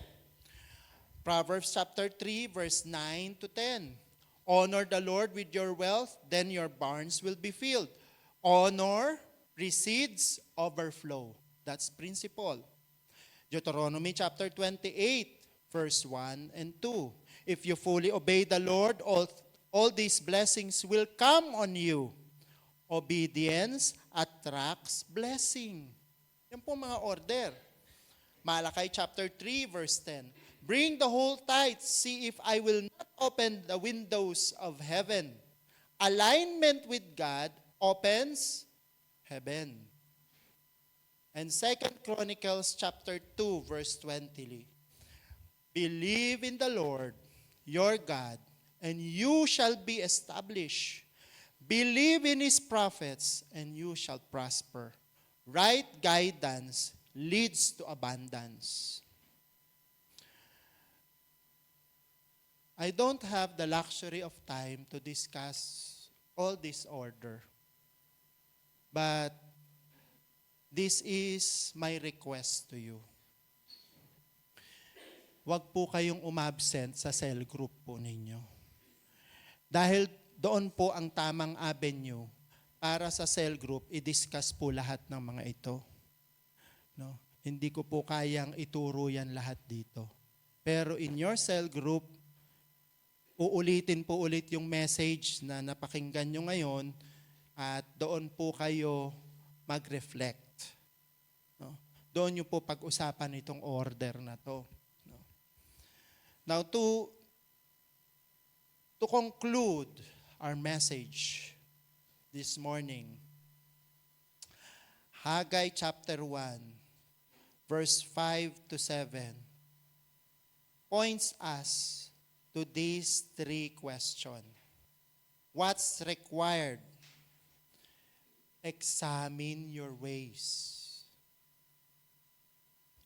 Proverbs chapter 3, verse 9 to 10. Honor the Lord with your wealth, then your barns will be filled. Honor precedes overflow. That's principle. Deuteronomy chapter 28, verse 1 and 2. If you fully obey the Lord, all these blessings will come on you. Obedience attracts blessing. Yan po mga order. Malakay chapter 3, verse 10. Bring the whole tithe, see if I will not open the windows of heaven. Alignment with God opens heaven. And 2 Chronicles chapter 2, verse 20. Believe in the Lord, your God, and you shall be established. Believe in His prophets, and you shall prosper. Right guidance leads to abundance. I don't have the luxury of time to discuss all this order. But this is my request to you. Huwag po kayong umabsent sa cell group po ninyo. Dahil doon po ang tamang avenue para sa cell group, i-discuss po lahat ng mga ito. No? Hindi ko po kayang ituro yan lahat dito. Pero in your cell group, uulitin po ulit yung message na napakinggan nyo ngayon at doon po kayo mag-reflect. No? Doon nyo po pag-usapan itong order na to. No? Now, to conclude our message this morning, Haggai chapter 1, verse 5 to 7, points us to these three questions. What's required? Examine your ways.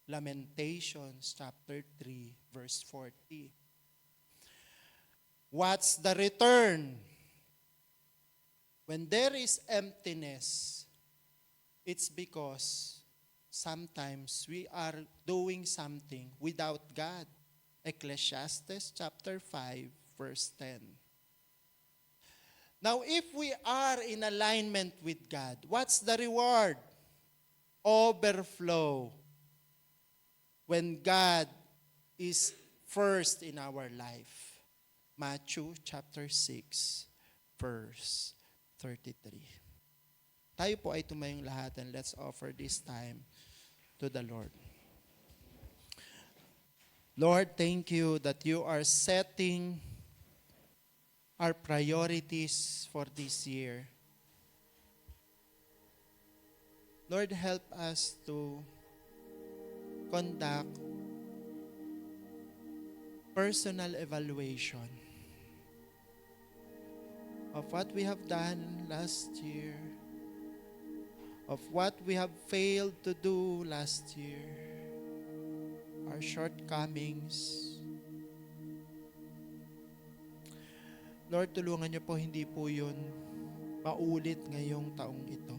Lamentations chapter 3, verse 40. What's the return? When there is emptiness, it's because sometimes we are doing something without God. Ecclesiastes chapter 5, verse 10. Now, if we are in alignment with God, what's the reward? Overflow. When God is first in our life. Matthew chapter 6, verse 33. Tayo po ay tumayong lahat and let's offer this time to the Lord. Lord, thank you that you are setting our priorities for this year. Lord, help us to conduct personal evaluation of what we have done last year, of what we have failed to do last year, our shortcomings. Lord, tulungan niyo po, hindi po yun maulit ngayong taong ito.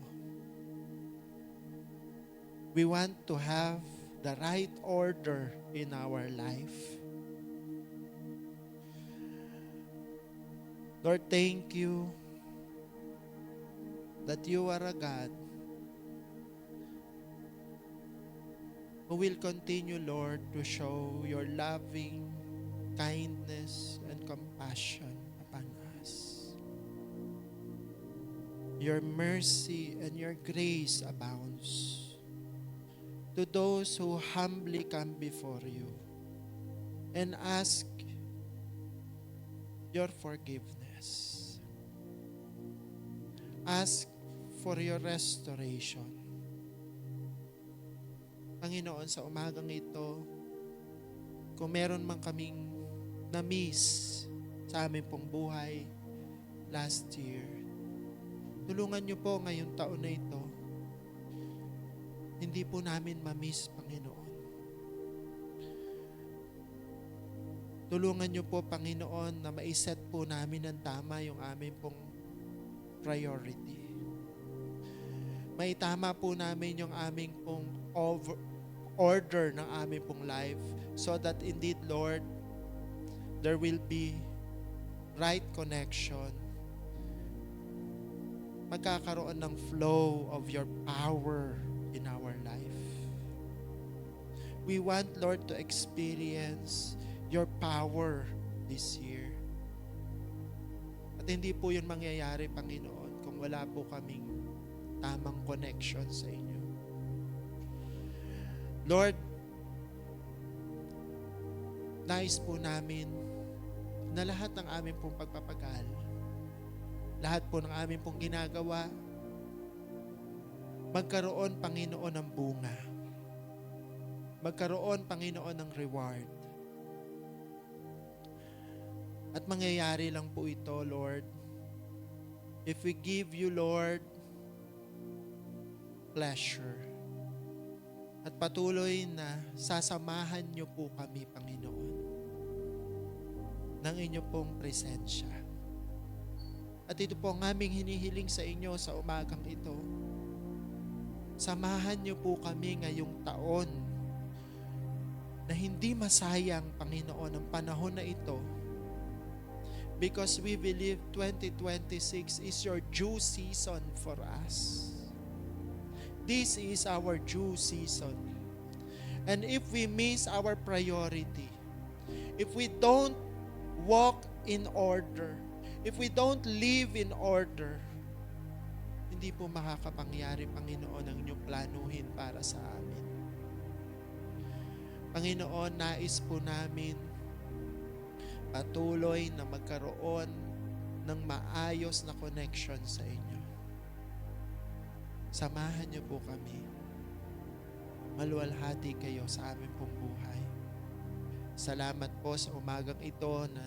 We want to have the right order in our life. Lord, thank you that you are a God who will continue, Lord, to show your loving kindness and compassion upon us. Your mercy and your grace abounds to those who humbly come before you and ask your forgiveness. Ask for your restoration. Panginoon, sa umagang ito, kung meron man kaming na-miss sa aming pong buhay last year, tulungan niyo po ngayong taon na ito, hindi po namin ma-miss, Panginoon. Tulungan niyo po, Panginoon, na maiset po namin ng tama yung aming pong priority. maitama po namin yung aming pong order ng aming pong life so that indeed, Lord, there will be right connection. Magkakaroon ng flow of your power in our life. We want, Lord, to experience your power this year. At hindi po yun mangyayari, Panginoon, kung wala po kaming tamang connection sa inyo. Lord, nais po namin na lahat ng aming pong pagpapagal, lahat po ng aming pong ginagawa, magkaroon, Panginoon, ng bunga. Magkaroon, Panginoon, ng reward. At mangyayari lang po ito, Lord, if we give you, Lord, pleasure. At patuloy na sasamahan niyo po kami, Panginoon, ng inyo pong presensya. At ito po ang aming hinihiling sa inyo sa umagang ito. Samahan niyo po kami ngayong taon na hindi masayang, Panginoon, ang panahon na ito, because we believe 2026 is your due season for us. This is our due season. And if we miss our priority, if we don't walk in order, if we don't live in order, hindi po makakapangyari, Panginoon, ang inyong planuhin para sa amin. Panginoon, nais po namin patuloy na magkaroon ng maayos na connection sa inyo. Samahan niyo po kami. Maluwalhati kayo sa aming pong buhay. Salamat po sa umagang ito na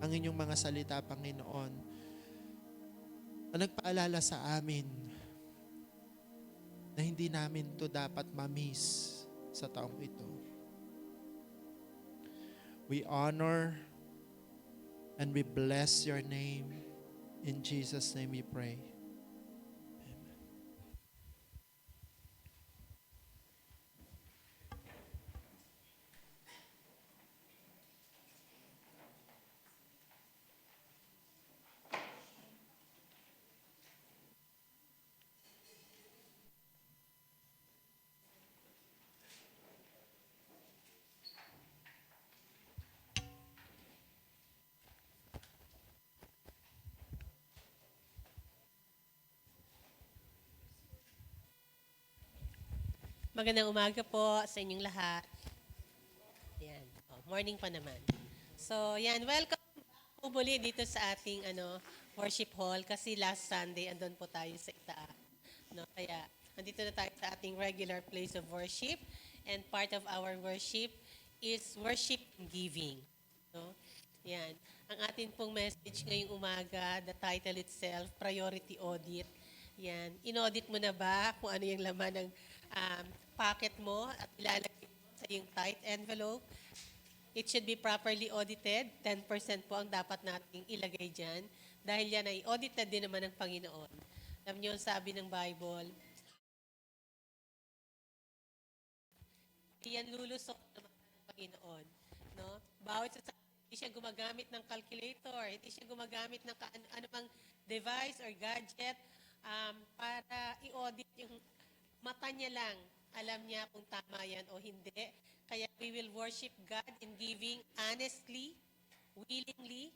ang inyong mga salita, Panginoon, ang nagpaalala sa amin na hindi namin to dapat mamiss sa taong ito. We honor and we bless your name. In Jesus' name we pray. Magandang umaga po sa inyong lahat. Yan. Morning pa naman. So, yan. Welcome po muli dito sa ating worship hall kasi last Sunday andun po tayo sa Itaas. No? Kaya, andito na tayo sa ating regular place of worship and part of our worship is worship and giving. No? Yan. Ang ating pong message ngayong umaga, the title itself, Priority Audit. Yan. In-audit mo na ba kung ano yung laman ng packet mo at ilalagay mo sa yung tight envelope? It should be properly audited. 10% po ang dapat nating ilagay dyan. Dahil yan ay audited din naman ng Panginoon. Alam niyo, sabi ng Bible, yan lulusok naman ng Panginoon. No? Bawat sa hindi siya gumagamit ng calculator, hindi siya gumagamit ng ano pang device or gadget para i-audit yung mata niya lang. Alam niya kung tama yan o hindi. Kaya we will worship God in giving honestly, willingly,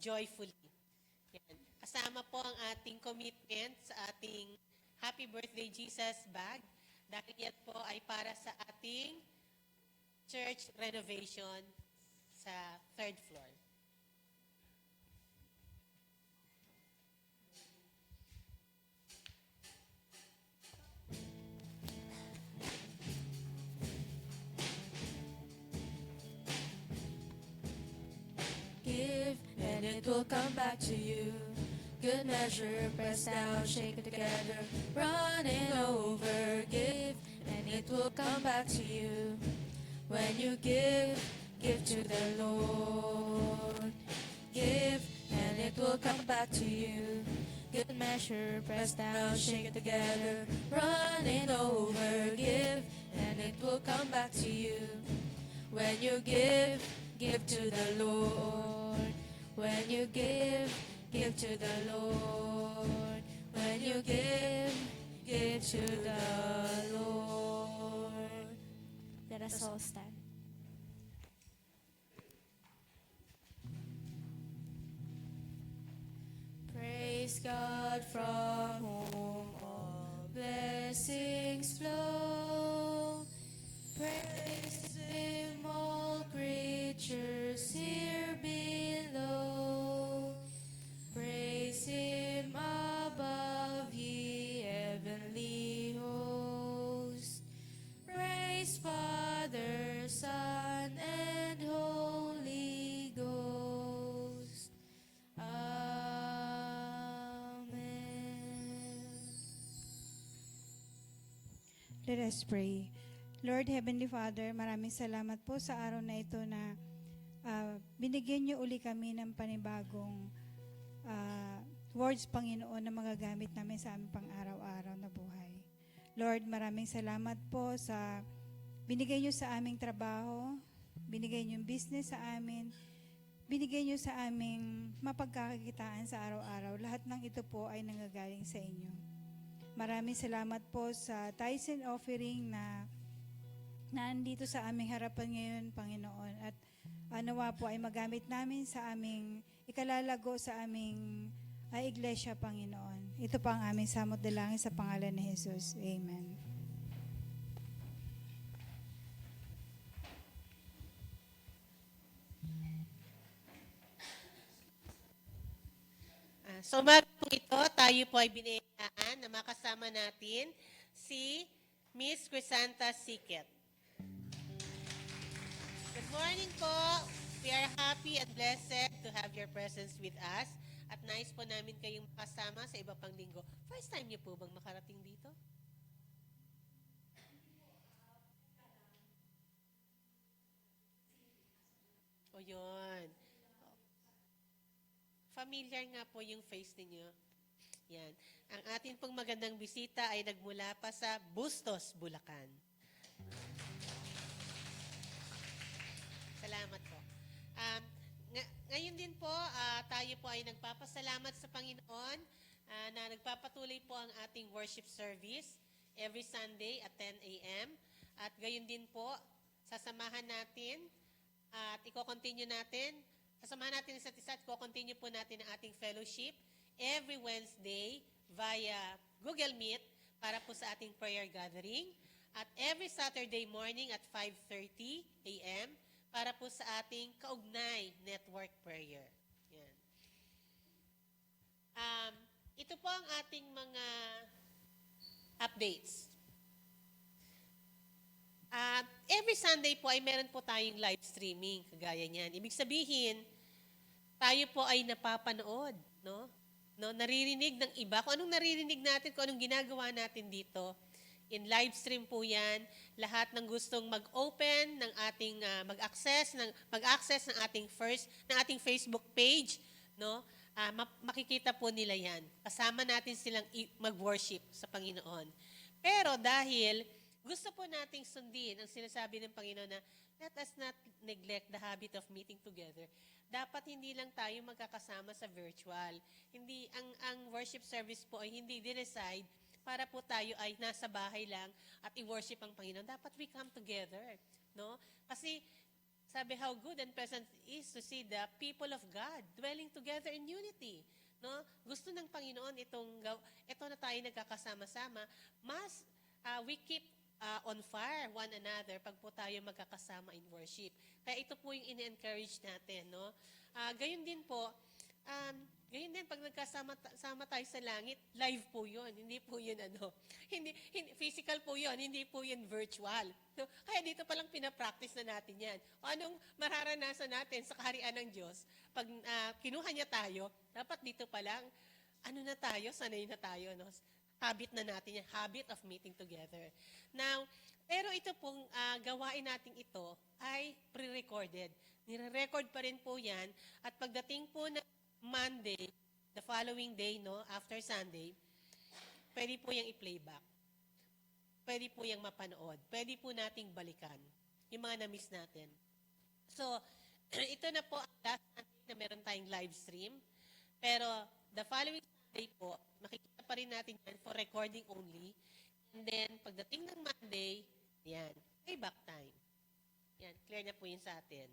joyfully. Yan. Kasama po ang ating commitment sa ating Happy Birthday Jesus bag. Dahil yan po ay para sa ating church renovation sa 3rd floor. Give, and it will come back to you. Good measure, pressed down, shaken together, running over. Give, and it will come back to you. When you give to the Lord. Give, and it will come back to you. Good measure, pressed down, shake it together, running over, give, and it will come back to you. When you give, give to the Lord. When you give to the Lord. When you give to the Lord. Let us all stand. Praise God from whom all blessings flow. Praise Him, all creatures here below. Praise Him above, ye heavenly hosts. Praise Father, Son, and Holy Ghost. Amen. Let us pray. Lord Heavenly Father, maraming salamat po sa araw na ito na binigyan niyo uli kami ng panibagong words, Panginoon, na magagamit namin sa aming pang-araw-araw na buhay. Lord, maraming salamat po sa binigay niyo sa aming trabaho, binigay niyo yung business sa amin, binigay niyo sa aming mapagkakakitaan sa araw-araw. Lahat ng ito po ay nanggagaling sa inyo. Maraming salamat po sa tithes and offering na nandito sa aming harapan ngayon, Panginoon. At nawa po ay magamit namin sa aming ikalalago sa aming iglesia, Panginoon. Ito pa ang aming samot dalangin sa pangalan ni Jesus. Amen. So umaga po ito, tayo po ay binayaan na makasama natin si Miss Crisanta Siket. Good morning po. We are happy and blessed to have your presence with us. At nais po namin kayong makasama sa iba pang linggo. First time niyo po bang makarating dito? O yun. Familiar nga po yung face ninyo. Yan. Ang atin pong magandang bisita ay nagmula pa sa Bustos, Bulacan. Salamat po. Ngayon din po, tayo po ay nagpapasalamat sa Panginoon na nagpapatuloy po ang ating worship service every Sunday at 10 a.m. At gayon din po, sasamahan natin at i-continue natin. Sasamahan natin isa't isa at i-continue po natin ang ating fellowship every Wednesday via Google Meet para po sa ating prayer gathering. At every Saturday morning at 5:30 a.m. para po sa ating kaugnay network prayer. Yan. Ito po ang ating mga updates. Every Sunday po ay meron po tayong live streaming, kagaya niyan. Ibig sabihin, tayo po ay napapanood, no? Naririnig ng iba. Kung anong naririnig natin, kung anong ginagawa natin dito, in live stream po yan. Lahat ng gustong mag-open ng ating mag-access ng ating Facebook page, no? Makikita po nila yan. Kasama natin silang mag-worship sa Panginoon. Pero dahil gusto po nating sundin ang sinasabi ng Panginoon na let us not neglect the habit of meeting together. Dapat hindi lang tayo magkakasama sa virtual. Hindi ang worship service po ay hindi dinecide para po tayo ay nasa bahay lang at i-worship ang Panginoon. Dapat we come together, no? Kasi sabi how good and pleasant is to see the people of God dwelling together in unity, no? Gusto ng Panginoon ito na tayo nagkakasama-sama, mas we keep on fire one another pag po tayo magkakasama in worship. Kaya ito po yung in-encourage natin, no? Gayon din po, pag nagkasama tayo sa langit, live po yun. Hindi po yun hindi physical po yun, hindi po yun virtual. So, kaya dito palang pinapractice na natin yan. O anong mararanasan natin sa kaharian ng Diyos? Pag kinuha niya tayo, dapat dito palang, sanay na tayo, no? Habit na natin yan, habit of meeting together. Now, pero ito pong gawain natin ito ay pre-recorded. Nire-record pa rin po yan at pagdating po na Monday, the following day, no, after Sunday, pwede po yung i-playback. Pwede po yung mapanood. Pwede po nating balikan yung mga na-miss natin. So, ito na po ang last Sunday na meron tayong live stream. Pero the following Sunday po, makikita pa rin natin yan for recording only. And then, pagdating ng Monday, yan, playback time. Yan, clear na po yun sa atin.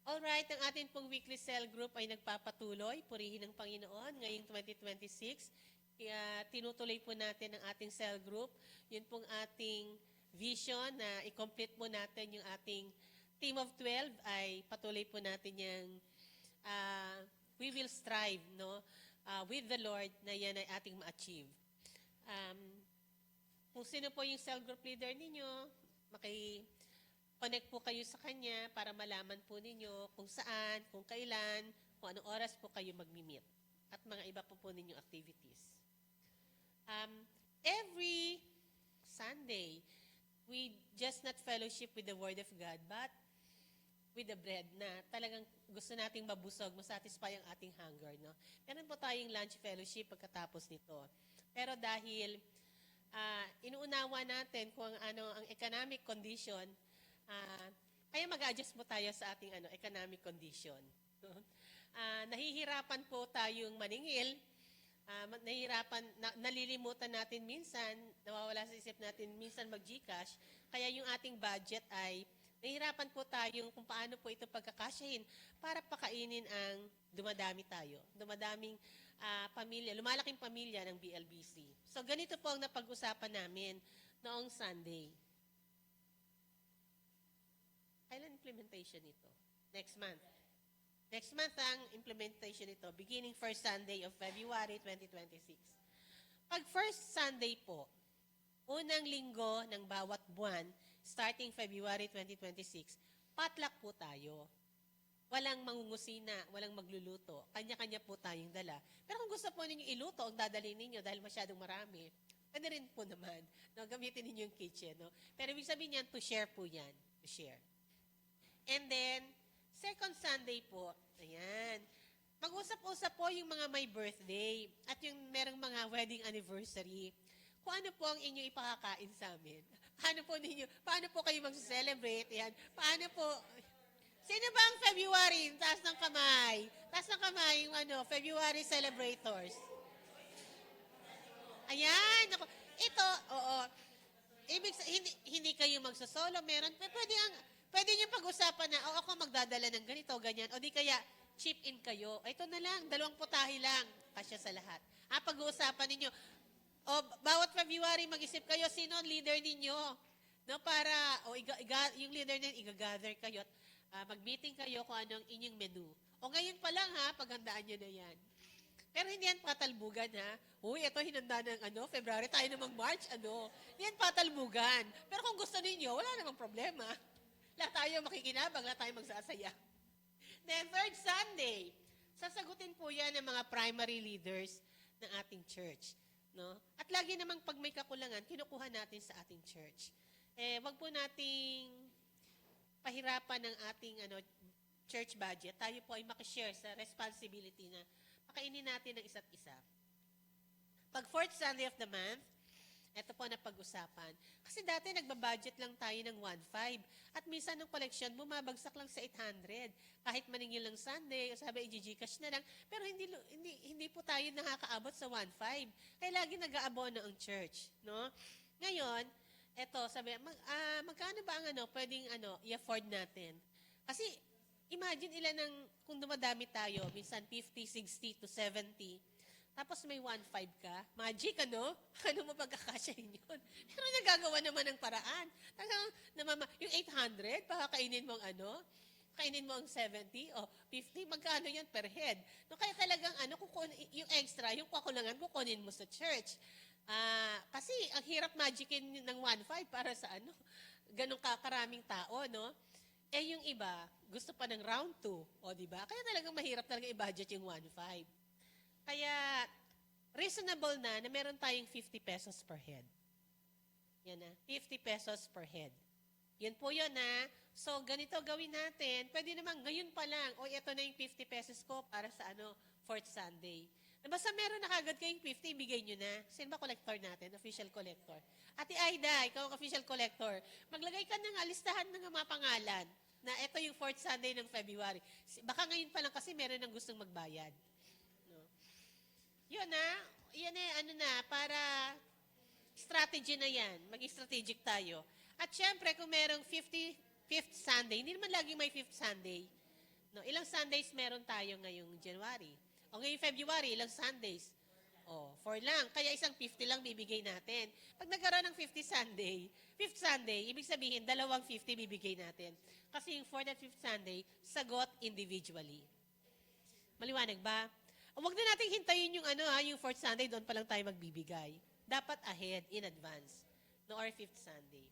Alright, ang atin pong weekly cell group ay nagpapatuloy, purihin ng Panginoon, ngayong 2026. Kaya tinutuloy po natin ang ating cell group. Yun pong ating vision na i-complete po natin yung ating team of 12 ay patuloy po natin yung we will strive with the Lord na yan ay ating ma-achieve. Kung sino po yung cell group leader ninyo, connect po kayo sa kanya para malaman po ninyo kung saan, kung kailan, kung anong oras po kayo mag-meet at mga iba po ninyong activities. Every Sunday, we just not fellowship with the Word of God, but with the bread na talagang gusto nating mabusog, masatisfy ang ating hunger. No? Meron po tayong lunch fellowship pagkatapos nito. Pero dahil inuunawa natin kung ano ang economic condition, kaya mag-adjust po tayo sa ating economic condition. Nahihirapan po tayong maningil, nalilimutan natin minsan, nawawala sa isip natin minsan mag-Gcash, kaya yung ating budget ay nahihirapan po tayong kung paano po ito pagkakasyahin para pakainin ang dumadaming pamilya, lumalaking pamilya ng BLBC. So ganito po ang napag-usapan namin noong Sunday. Kailan implementation ito? Next month. Next month ang implementation ito, beginning first Sunday of February 2026. Pag first Sunday po, unang linggo ng bawat buwan, starting February 2026, potluck po tayo. Walang mangungusina, walang magluluto. Kanya-kanya po tayong dala. Pero kung gusto po ninyo iluto, ang dadalhin ninyo dahil masyadong marami, pwede rin po naman. No, gamitin ninyo yung kitchen. No? Pero ibig sabihin yan, to share po yan. To share. And then, second Sunday po, ayan, mag-usap-usap po yung mga may birthday at yung merong mga wedding anniversary. Kung ano po ang inyo ipakakain sa amin. Paano po kayo mag-celebrate? Ayan. Paano po, sino ba ang February? Taas ng kamay. Taas ng kamay yung February celebrators. Ayan. Ito, oo. Hindi kayo magsasolo. Pwede nyo pag-usapan na, ako magdadala ng ganito, ganyan. O di kaya, chip in kayo. Ito na lang, 2 putahe lang. Kasya sa lahat. Pag-uusapan ninyo, bawat February mag-isip kayo, sino ang leader ninyo? No, para, yung leader ninyo, i-gather kayo at mag-meeting kayo kung anong inyong menu. O ngayon pa lang paghandaan nyo na yan. Pero hindi yan patalbugan Uy, ito hinanda ng February, tayo namang March, Hindi yan patalbugan. Pero kung gusto ninyo, wala namang problema. Lahat tayo makikinabang, lahat tayo magsasaya. Then third Sunday, sasagutin po yan ng mga primary leaders ng ating church. No? At lagi namang pag may kakulangan, kinukuha natin sa ating church. Wag po nating pahirapan ng ating church budget. Tayo po ay makishare sa responsibility na pakainin natin ng isa't isa. Pag fourth Sunday of the month, ito po na pag-usapan. Kasi dati nagbabudget lang tayo ng 1.5 at minsan ng collection bumabagsak lang sa 800. Kahit maningil ng Sunday, sabi i-Gcash na lang, pero hindi po tayo nakakaabot sa 1.5. Kaya lagi nag-aabono ang church, no? Ngayon, ito sabi, magkano ba ang pwedeng i-afford natin? Kasi imagine kung dumadami tayo, minsan 50, 60 to 70. Tapos may 1.5 ka. Magic, Ano mo pagkakasyahin yun? Pero nagagawa naman ng paraan. Yung 800, pakakainin mo kainin mo ang 70 o 50, magkano yan per head? No, kaya talagang yung extra, yung kakulangan, kukunin mo sa church. Kasi ang hirap magicin ng 1.5 para sa ganong karaming tao, no? Yung iba, gusto pa ng round 2, o di ba? Kaya talagang mahirap talaga i-budget yung 1.5. Kaya, reasonable na meron tayong 50 pesos per head. Yan 50 pesos per head. Yan po yun So, ganito gawin natin. Pwede naman, ngayon pa lang, ito na yung 50 pesos ko para sa fourth Sunday. Basta meron na kagad kayong 50, ibigay nyo na. Sino ba collector natin? Official collector. Ate Aida, ikaw ang official collector. Maglagay ka ng listahan ng mga pangalan na ito yung fourth Sunday ng February. Baka ngayon pa lang kasi meron ng gustong magbayad. No? Yun na, yan para strategy na yan. Maging strategic tayo. At syempre, kung merong 55th Sunday, hindi naman laging may 5th Sunday. No, ilang Sundays meron tayo ngayong January? O ngayong February, ilang Sundays? O, 4 lang. Kaya isang 50 lang bibigay natin. Pag nagkaroon ng 5th Sunday, ibig sabihin, 2 50 bibigay natin. Kasi yung 4th at 5th Sunday, sagot individually. Maliwanag ba? O, wag na natin hintayin yung 4th Sunday, doon pa lang tayo magbibigay. Dapat ahead, in advance. No, or 5th Sunday.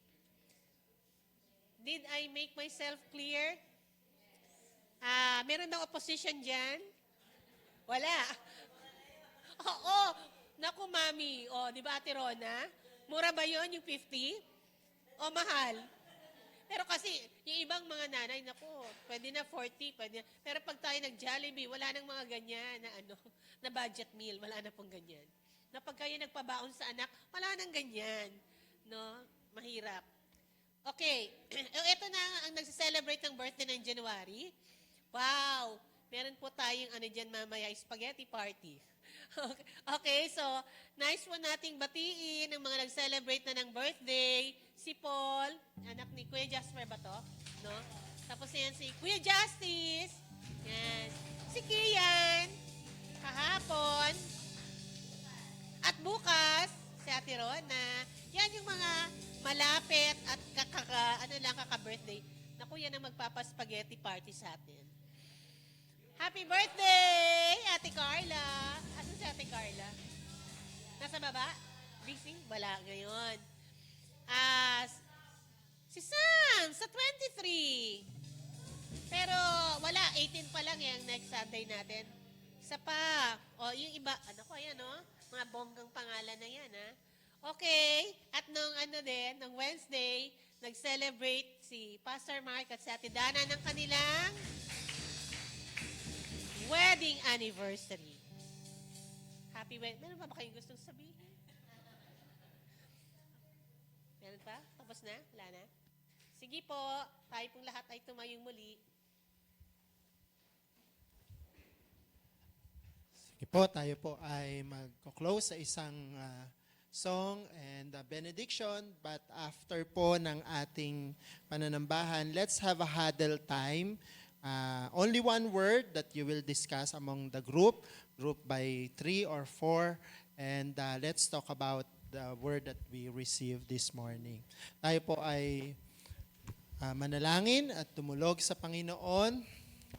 Did I make myself clear? Meron bang opposition dyan? Wala. Oo. Naku, mami. O, di ba, Ate Rona? Mura ba yon yung 50? O, mahal? Pero kasi, yung ibang mga nanay, naku, pwede na 40, pwede na. Pero pag tayo nag-Jollibee, wala nang mga ganyan na budget meal. Wala na pong ganyan. Na pag kayo nagpabaon sa anak, wala nang ganyan. No? Mahirap. Okay. Ito na ang nagse-celebrate ng birthday ng January. Wow! Meron po tayong dyan mamaya, spaghetti party. Okay, so nice po nating batiin ng mga nag-celebrate na ng birthday. Si Paul, anak ni Kuya Jasper ba to? No? Tapos yan si Kuya Justice. Yan. Si Kian. Kahapon. At bukas, si Ate Rona. Yan yung mga malapit at kaka-birthday. Naku, yan ang magpapaspaghetti party sa atin. Happy birthday, Ate Carla! Asan si Ate Carla? Nasa baba? Busy? Wala ngayon. Si Sam, sa 23. Pero wala, 18 pa lang yung next Sunday natin. Isa pa. O, yung iba, ayan mga bonggang pangalan na yan, ha? Okay. At nung Wednesday, nag-celebrate si Pastor Mark at si Ate Dana ng kanilang wedding anniversary. Happy wedding. Meron pa ba kayong gustong sabihin? Meron pa? Tapos na? Wala na? Sige po, tayo pong lahat ay tumayong muli. Sige po, tayo po ay mag-close sa isang song and benediction. But after po ng ating pananambahan, let's have a huddle time. Only one word that you will discuss among the group by 3 or 4, and let's talk about the word that we received this morning. Tayo po ay manalangin at tumulog sa Panginoon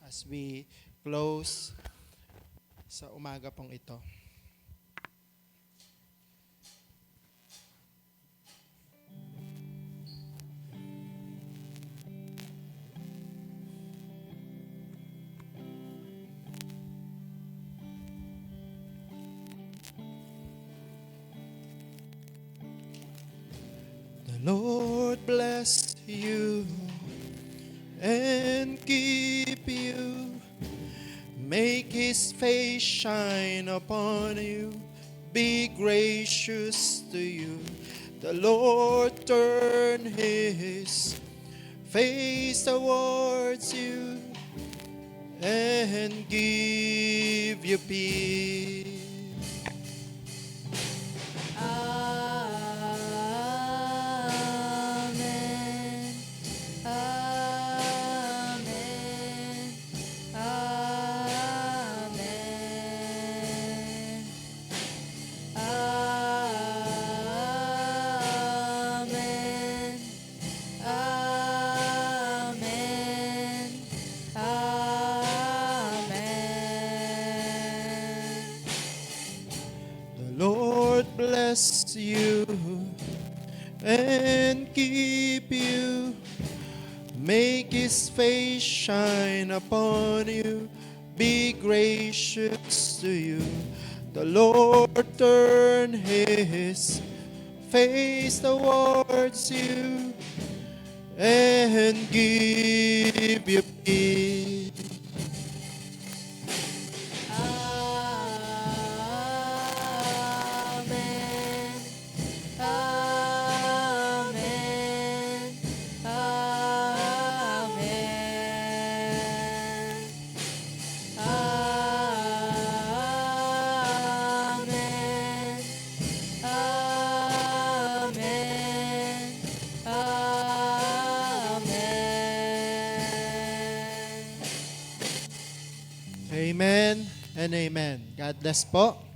as we close sa umaga pong ito. Lord bless you and keep you. Make His face shine upon you. Be gracious to you. The Lord turn His face towards you and give you peace. Bless you and keep you. Make His face shine upon you. Be gracious to you. The Lord turn His face towards you and give you peace. and amen. God bless po.